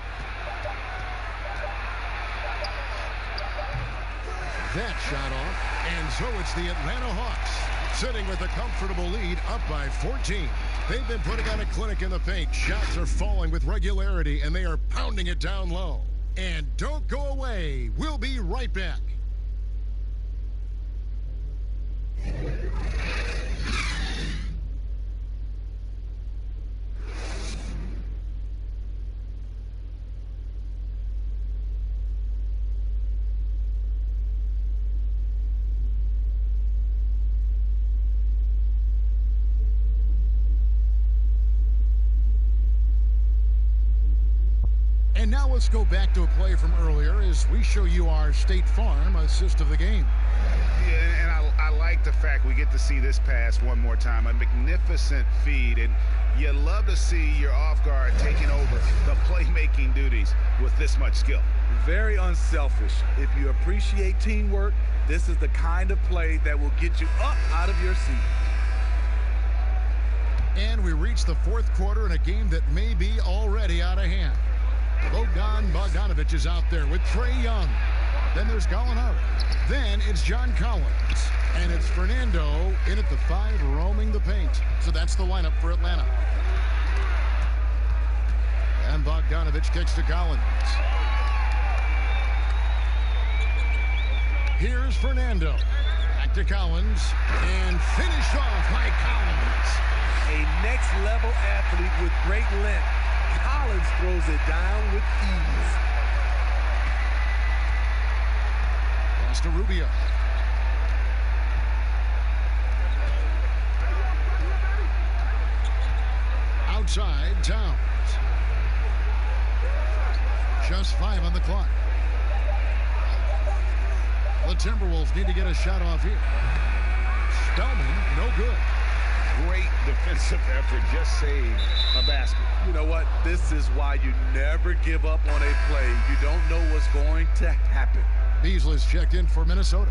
That shot off, and so it's the Atlanta Hawks sitting with a comfortable lead, up by 14. They've been putting on a clinic in the paint. Shots are falling with regularity, and they are pounding it down low. And don't go away. We'll be right back. And now let's go back to a play from earlier as we show you our State Farm assist of the game. Yeah, and I like the fact we get to see this pass one more time. A magnificent feed, and you love to see your off guard taking over the playmaking duties with this much skill. Very unselfish. If you appreciate teamwork, this is the kind of play that will get you up out of your seat. And we reach the 4th quarter in a game that may be already out of hand. Bogdanovich is out there with Trae Young. Then there's Gallinari. Then it's John Collins. And it's Fernando in at the 5 roaming the paint. So that's the lineup for Atlanta. And Bogdanovich kicks to Collins. Here's Fernando. Back to Collins. And finished off by Collins. A next-level athlete with great length. Collins throws it down with ease. Pass to Rubio. Outside, Towns. Just 5 on the clock. The Timberwolves need to get a shot off here. Spellman, no good. Great defensive effort, just saved a basket. You know what? This is why you never give up on a play. You don't know what's going to happen. Beasley's checked in for Minnesota.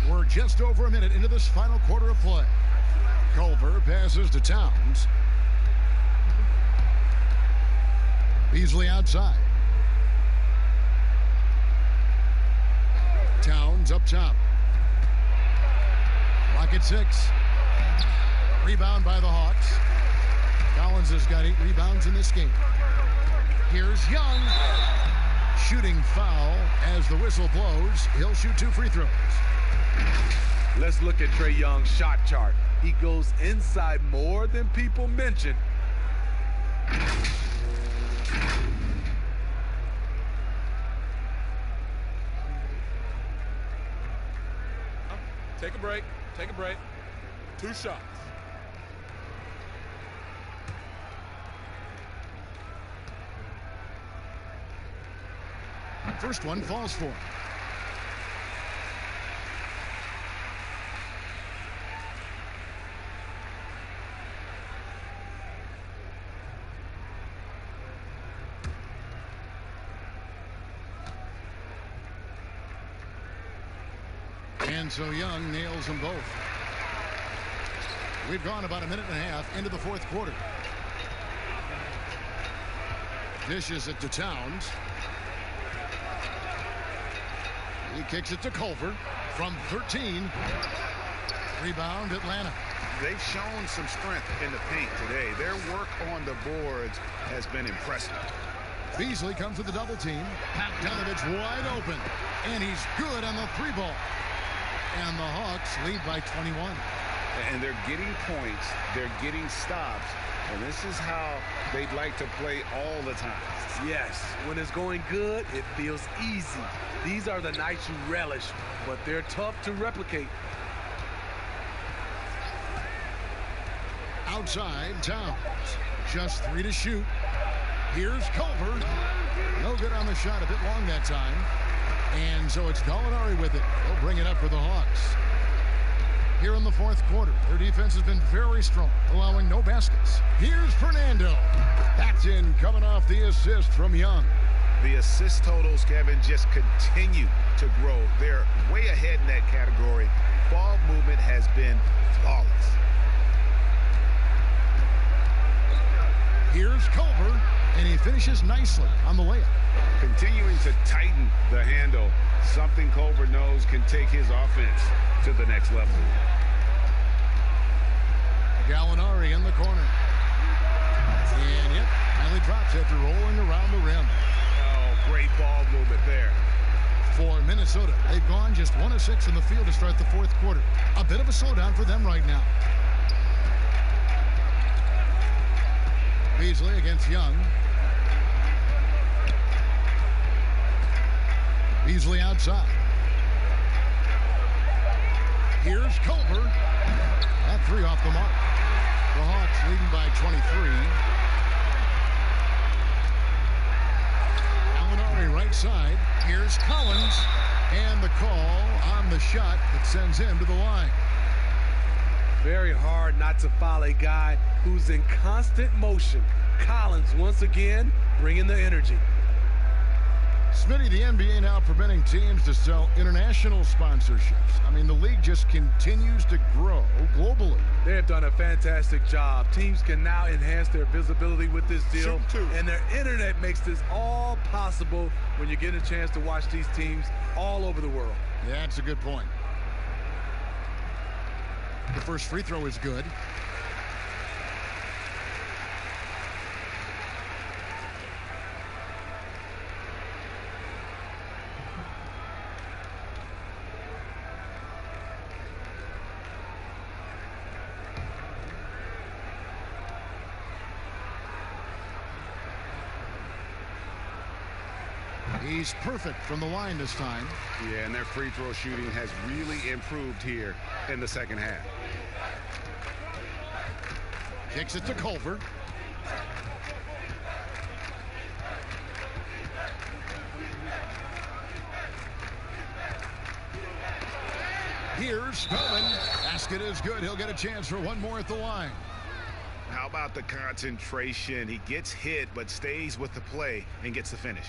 We're just over a minute into this final quarter of play. Culver passes to Towns. Beasley outside. Towns up top. Clock at 6. Rebound by the Hawks. Collins has got 8 rebounds in this game. Here's Young. Shooting foul as the whistle blows. He'll shoot 2 free throws. Let's look at Trae Young's shot chart. He goes inside more than people mention. Take a break. Take a break. 2 shots. First one falls for him. And so Young nails them both. We've gone about a minute and a half into the fourth quarter. Dishes it to Towns. He kicks it to Culver from 13. Rebound Atlanta. They've shown some strength in the paint today. Their work on the boards has been impressive. Beasley comes with a double team. Bogdanovich wide open. And he's good on the 3 ball. And the Hawks lead by 21. And they're getting points. They're getting stops. And this is how they'd like to play all the time. Yes, when it's going good, it feels easy. These are the nights you relish, but they're tough to replicate. Outside, Towns. Just 3 to shoot. Here's Culver. No good on the shot, a bit long that time. And so it's Gallinari with it. They'll bring it up for the Hawks. Here in the fourth quarter, their defense has been very strong, allowing no baskets. Here's Fernando. That's in, coming off the assist from Young. The assist totals, Kevin, just continue to grow. They're way ahead in that category. Ball movement has been flawless. Here's Culver, and he finishes nicely on the layup. Continuing to tighten the handle, something Culver knows can take his offense to the next level. Gallinari in the corner. And yep, finally drops after rolling around the rim. Oh, great ball movement there. For Minnesota, they've gone just 1 of 6 in the field to start the fourth quarter. A bit of a slowdown for them right now. Beasley against Young. Beasley outside. Here's Culver. That 3 off the mark. The Hawks leading by 23. Gallinari right side. Here's Collins. And the call on the shot that sends him to the line. Very hard not to foul a guy who's in constant motion. Collins once again bringing the energy. Smitty, the NBA now preventing teams to sell international sponsorships. I mean, the league just continues to grow globally. They have done a fantastic job. Teams can now enhance their visibility with this deal. And their internet makes this all possible when you get a chance to watch these teams all over the world. Yeah, that's a good point. The first free throw is good. He's perfect from the line this time. Yeah, and their free throw shooting has really improved here in the second half. Kicks it to Culver. Here's Spellman. Basket is good. He'll get a chance for one more at the line. How about the concentration? He gets hit, but stays with the play and gets the finish.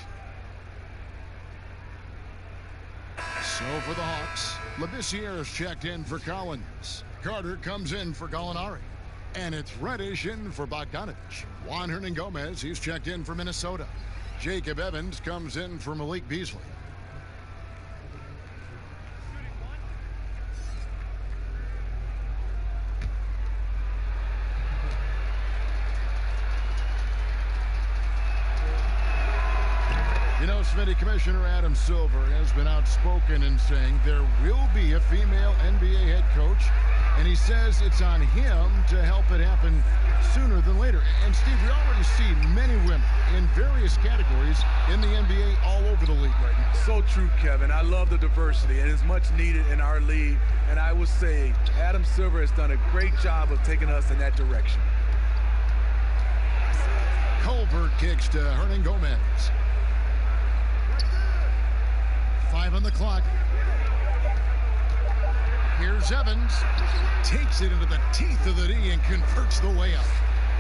So for the Hawks, Labissiere's checked in for Collins. Carter comes in for Gallinari. And it's Reddish in for Bogdanovich. Juan Hernangomez, he's checked in for Minnesota. Jacob Evans comes in for Malik Beasley. You know, Smitty, Commissioner Adam Silver has been outspoken in saying there will be a female NBA head coach and he says it's on him to help it happen sooner than later. And, Steve, we already see many women in various categories in the NBA all over the league right now. So true, Kevin. I love the diversity, and it's much needed in our league. And I would say Adam Silver has done a great job of taking us in that direction. Culver kicks to Hernan Gomez. 5 on the clock. Here's Evans. Takes it into the teeth of the D and converts the layup.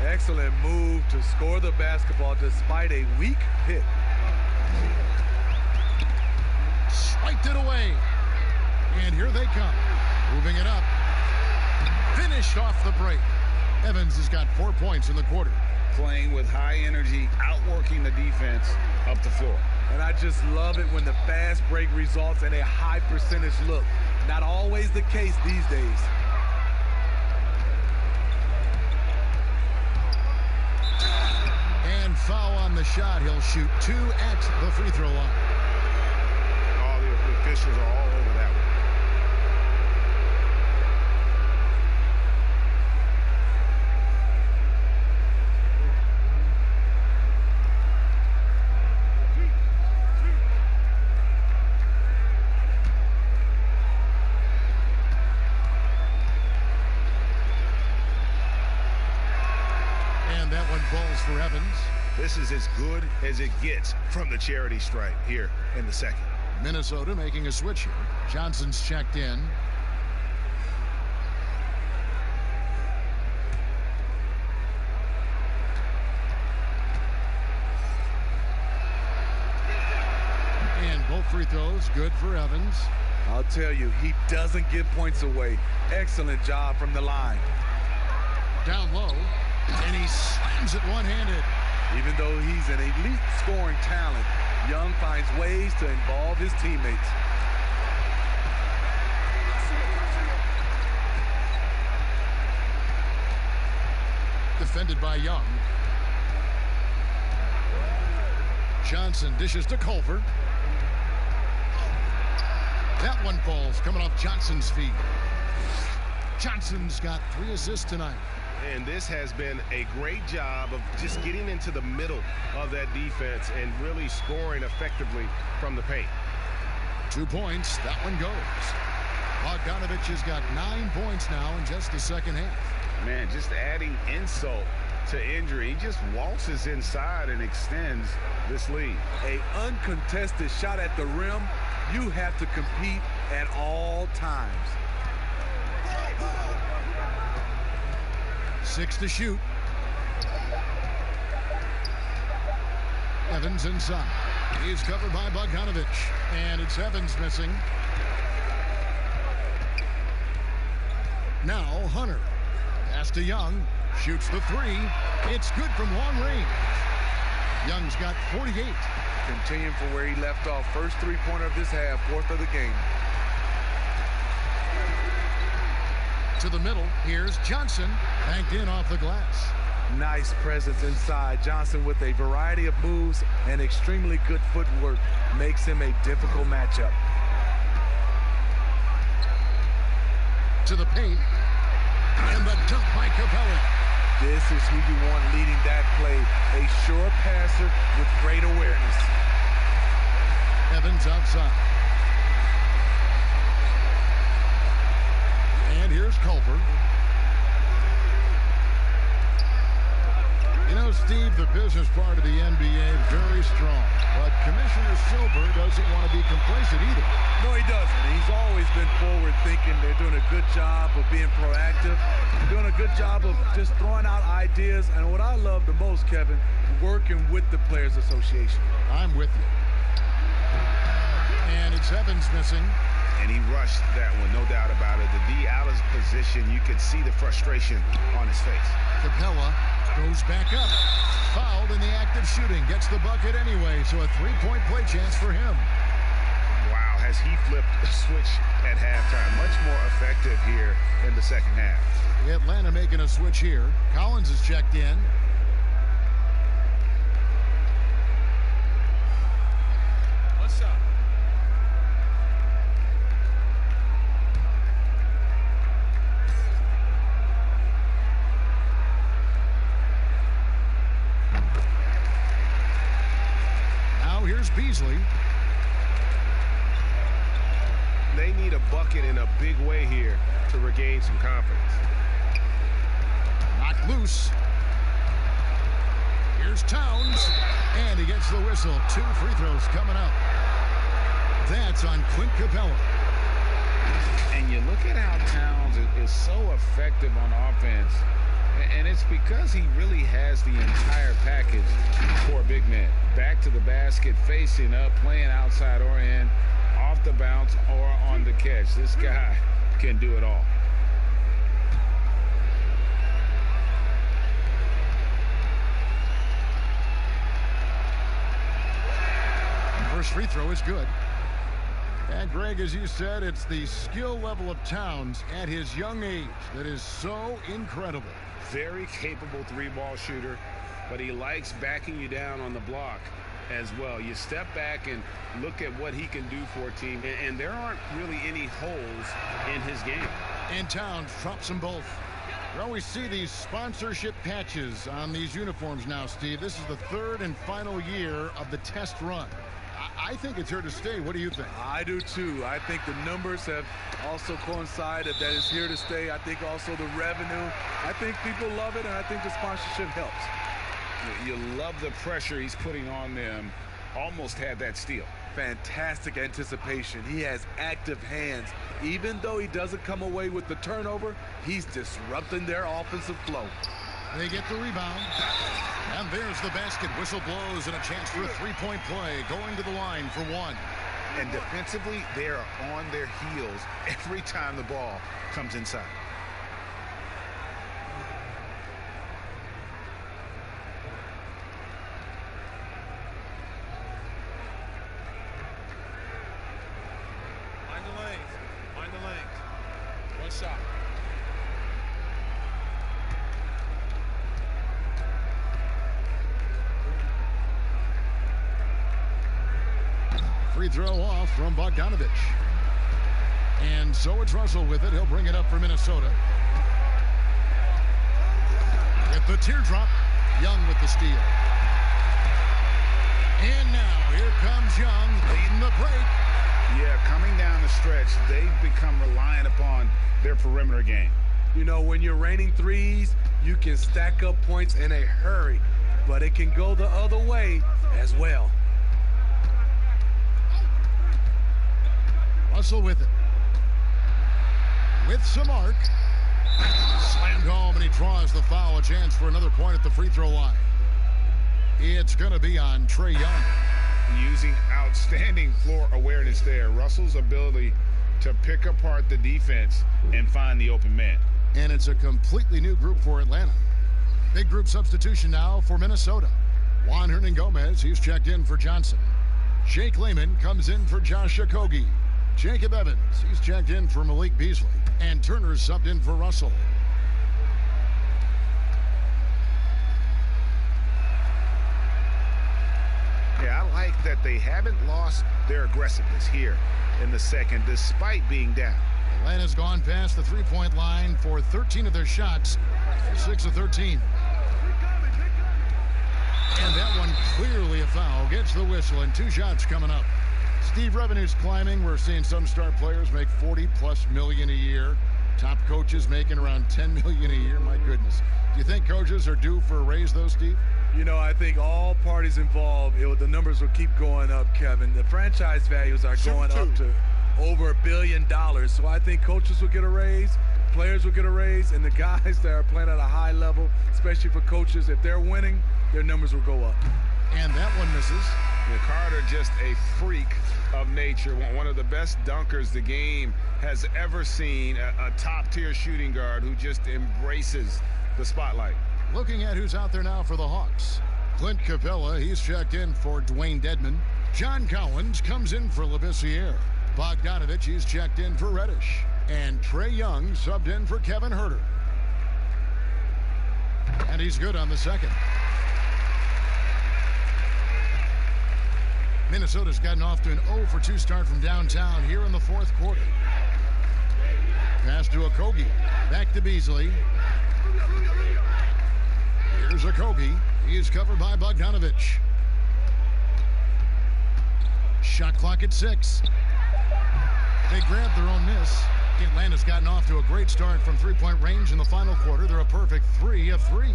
Excellent move to score the basketball despite a weak hit. Swiped it away. And here they come. Moving it up. Finished off the break. Evans has got 4 points in the quarter. Playing with high energy, outworking the defense up the floor. And I just love it when the fast break results in a high percentage look. Not always the case these days. And foul on the shot. He'll shoot 2 at the free throw line. All the officials are all over that one. Balls for Evans. This is as good as it gets from the charity stripe here in the second. Minnesota making a switch here. Johnson's checked in. And both free throws good for Evans. I'll tell you, he doesn't give points away. Excellent job from the line. Down low. And he slams it one-handed. Even though he's an elite scoring talent, Young finds ways to involve his teammates. Defended by Young. Johnson dishes to Culver. That one falls, coming off Johnson's feet. Johnson's got 3 assists tonight. And this has been a great job of just getting into the middle of that defense and really scoring effectively from the paint. 2 points. That one goes. Bogdanovich has got 9 points now in just the second half. Man, just adding insult to injury. He just waltzes inside and extends this lead. An uncontested shot at the rim. You have to compete at all times. 6 to shoot. Evans inside. He's covered by Bogdanovich. And it's Evans missing. Now Hunter. Pass to Young. Shoots the 3. It's good from long range. Young's got 48. Continuing from where he left off. First three-pointer of this half. 4th of the game. To the middle. Here's Johnson. Banked in off the glass. Nice presence inside. Johnson with a variety of moves and extremely good footwork makes him a difficult matchup. To the paint. And the dunk by Capella. This is who you want leading that play. A sure passer with great awareness. Evans outside. And here's Culver. You know, Steve, the business part of the NBA, very strong. But Commissioner Silver doesn't want to be complacent either. No, he doesn't. He's always been forward thinking. They're doing a good job of being proactive. They're doing a good job of just throwing out ideas. And what I love the most, Kevin, working with the Players Association. I'm with you. And it's Evans missing. And he rushed that one, no doubt about it. The D out of position, you could see the frustration on his face. Capella goes back up. Fouled in the act of shooting. Gets the bucket anyway, so a 3-point play chance for him. Wow, has he flipped the switch at halftime. Much more effective here in the second half. Atlanta making a switch here. Collins is checked in. What's up? they need a bucket in a big way here to regain some confidence. Knocked loose. Here's Towns, and he gets the whistle. 2 free throws coming up. That's on Clint Capella. And you look at how Towns is so effective on offense, and it's because he really has the entire package for a big man. Back to the basket, facing up, playing outside or in, off the bounce or on the catch. This guy can do it all. First free throw is good. And Greg, as you said, it's the skill level of Towns at his young age that is so incredible. Very capable 3-ball shooter, but he likes backing you down on the block as well. You step back and look at what he can do for a team, and there aren't really any holes in his game. And Towns drops them both. You always see these sponsorship patches on these uniforms now, Steve. This is the 3rd and final year of the test run. I think it's here to stay. What do you think? I do too. I think the numbers have also coincided that it's here to stay. I think also the revenue. I think people love it, and I think the sponsorship helps. You love the pressure he's putting on them. Almost had that steal. Fantastic anticipation. He has active hands. Even though he doesn't come away with the turnover, he's disrupting their offensive flow. They get the rebound. And there's the basket. Whistle blows and a chance for a 3-point play. Going to the line for 1. And defensively, they are on their heels every time the ball comes inside. Find the lanes. Find the lanes. One shot. Free throw off from Bogdanovich. And so it's Russell with it. He'll bring it up for Minnesota. With the teardrop, Young with the steal. And now here comes Young leading the break. Yeah, coming down the stretch, they've become reliant upon their perimeter game. You know, when you're raining threes, you can stack up points in a hurry, but it can go the other way as well. Russell with it. With some arc. Slammed home, and he draws the foul. A chance for another point at the free throw line. It's going to be on Trae Young. Using outstanding floor awareness there. Russell's ability to pick apart the defense and find the open man. And it's a completely new group for Atlanta. Big group substitution now for Minnesota. Juan Hernan-Gomez, he's checked in for Johnson. Jake Layman comes in for Josh Okogie. Jacob Evans, he's checked in for Malik Beasley. And Turner's subbed in for Russell. Yeah, I like that they haven't lost their aggressiveness here in the second, despite being down. Atlanta's gone past the three-point line for 13 of their shots. 6 of 13. And that one clearly a foul. Gets the whistle, and 2 shots coming up. Steve, revenue's climbing. We're seeing some star players make $40+ million a year. Top coaches making around $10 million a year. My goodness. Do you think coaches are due for a raise, though, Steve? You know, I think all parties involved, the numbers will keep going up, Kevin. The franchise values are going up to over $1 billion. So I think coaches will get a raise, players will get a raise, and the guys that are playing at a high level, especially for coaches, if they're winning, their numbers will go up. And that one misses. Carter, just a freak of nature, one of the best dunkers the game has ever seen, a top-tier shooting guard who just embraces the spotlight. Looking at who's out there now for the Hawks. Clint Capella, he's checked in for Dwayne Dedmon. John Collins comes in for Labissiere. Bogdanovich, he's checked in for Reddish. And Trae Young subbed in for Kevin Huerter. And he's good on the second. Minnesota's gotten off to an 0-for-2 start from downtown here in the fourth quarter. Pass to Okogie. Back to Beasley. Here's Okogie. He is covered by Bogdanovich. Shot clock at 6. They grabbed their own miss. Atlanta's gotten off to a great start from three-point range in the final quarter. They're a perfect 3 of 3.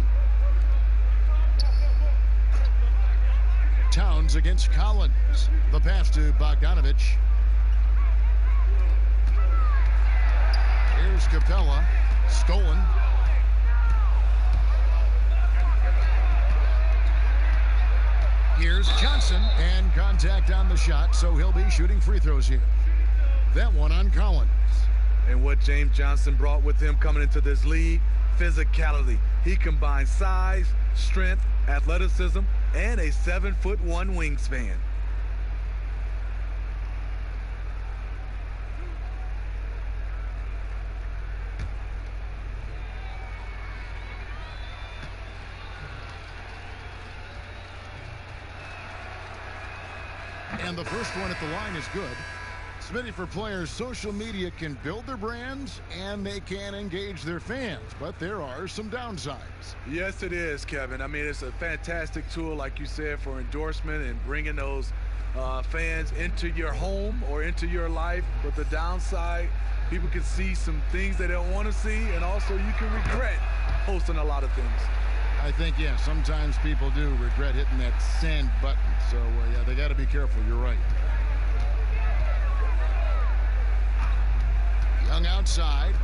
Towns against Collins. The pass to Bogdanovich. Here's Capella. Stolen. Here's Johnson, and contact on the shot, so he'll be shooting free throws here. That one on Collins. And what James Johnson brought with him coming into this league, physicality. He combines size, strength, athleticism, and a 7'1" wingspan. And the first one at the line is good. Smitty, for players, social media can build their brands and they can engage their fans, but there are some downsides. Yes, it is, Kevin. I mean, it's a fantastic tool, like you said, for endorsement and bringing those fans into your home or into your life. But the downside, people can see some things they don't want to see, and also you can regret posting a lot of things. I think, yeah, sometimes people do regret hitting that send button. So, yeah, they got to be careful. You're right. Young outside.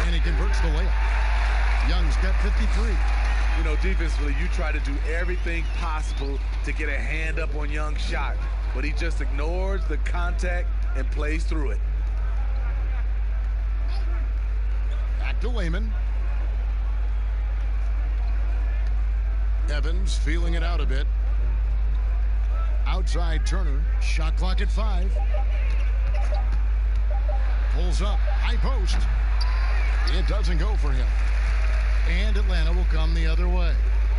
And he converts the layup. Young's got 53. You know, defensively, you try to do everything possible to get a hand up on Young's shot, but he just ignores the contact and plays through it. Back to Lehman. Evans feeling it out a bit. Outside Turner. Shot clock at 5. Pulls up. High post. It doesn't go for him. And Atlanta will come the other way.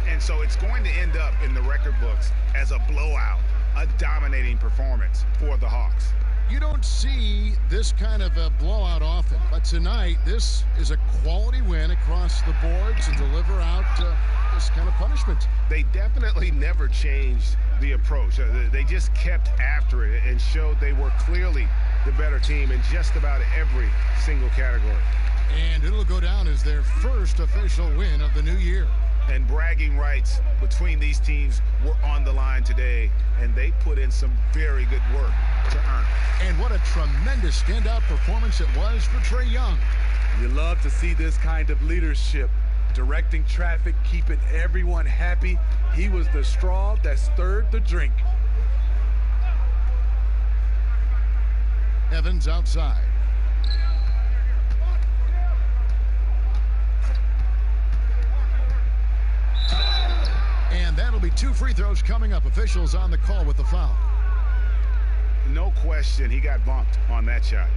And so it's going to end up in the record books as a blowout, a dominating performance for the Hawks. You don't see this kind of a blowout often, but tonight this is a quality win across the board to deliver out this kind of punishment. They definitely never changed the approach. They just kept after it and showed they were clearly the better team in just about every single category. And it'll go down as their first official win of the new year. And bragging rights between these teams were on the line today, and they put in some very good work to earn it. And what a tremendous standout performance it was for Trae Young. You love to see this kind of leadership, directing traffic, keeping everyone happy. He was the straw that stirred the drink. Evans outside. And that'll be 2 free throws coming up. Officials on the call with the foul. No question, he got bumped on that shot.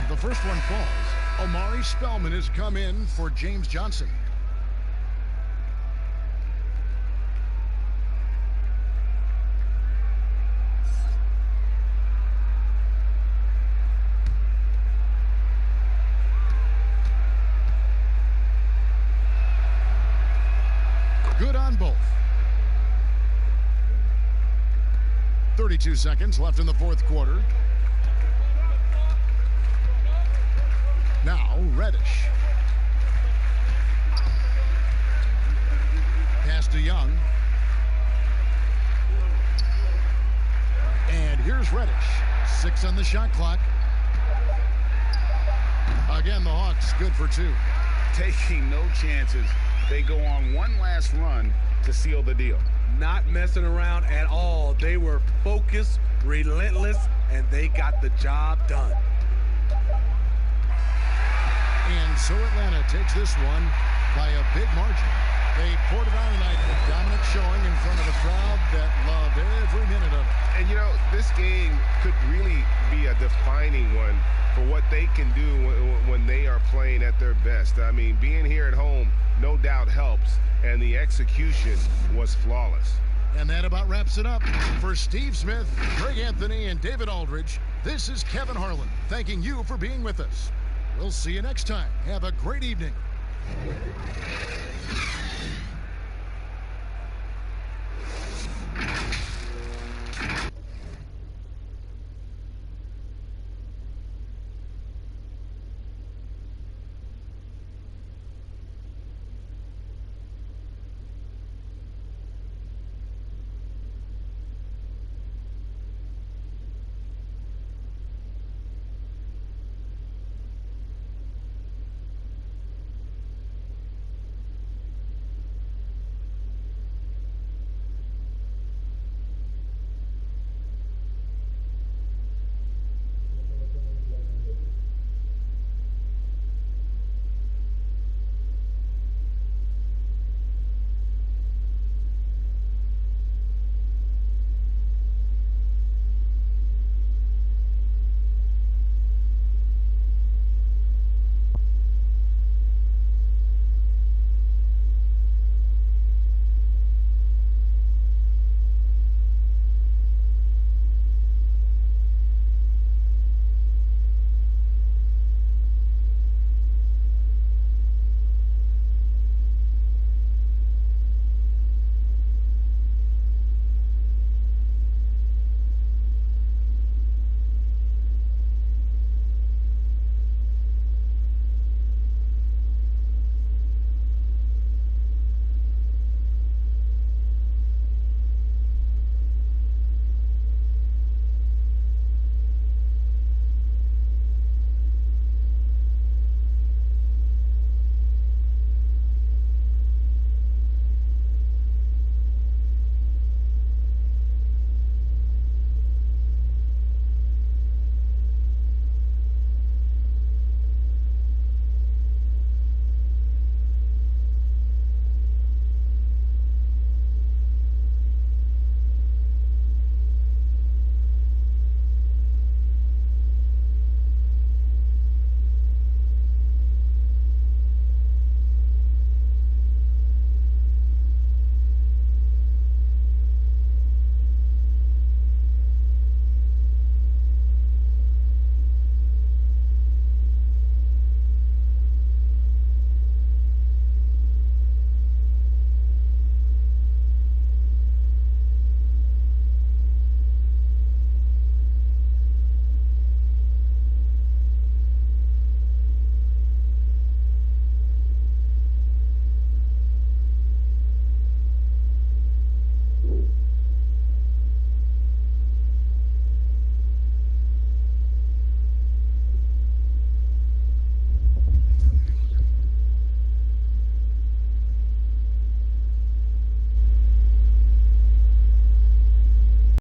The first one falls. Omari Spellman has come in for James Johnson. Good on both. 32 seconds left in the fourth quarter. Now, Reddish. Pass to Young. And here's Reddish. 6 on the shot clock. Again, the Hawks good for 2. Taking no chances. They go on one last run to seal the deal. Not messing around at all. They were focused, relentless, and they got the job done. And so Atlanta takes this one by a big margin. They poured it on tonight. A dominant showing in front of a crowd that loved every minute of it. And, you know, this game could really be a defining one for what they can do when they are playing at their best. I mean, being here at home no doubt helps, and the execution was flawless. And that about wraps it up. For Steve Smith, Greg Anthony, and David Aldridge, this is Kevin Harlan thanking you for being with us. We'll see you next time. Have a great evening.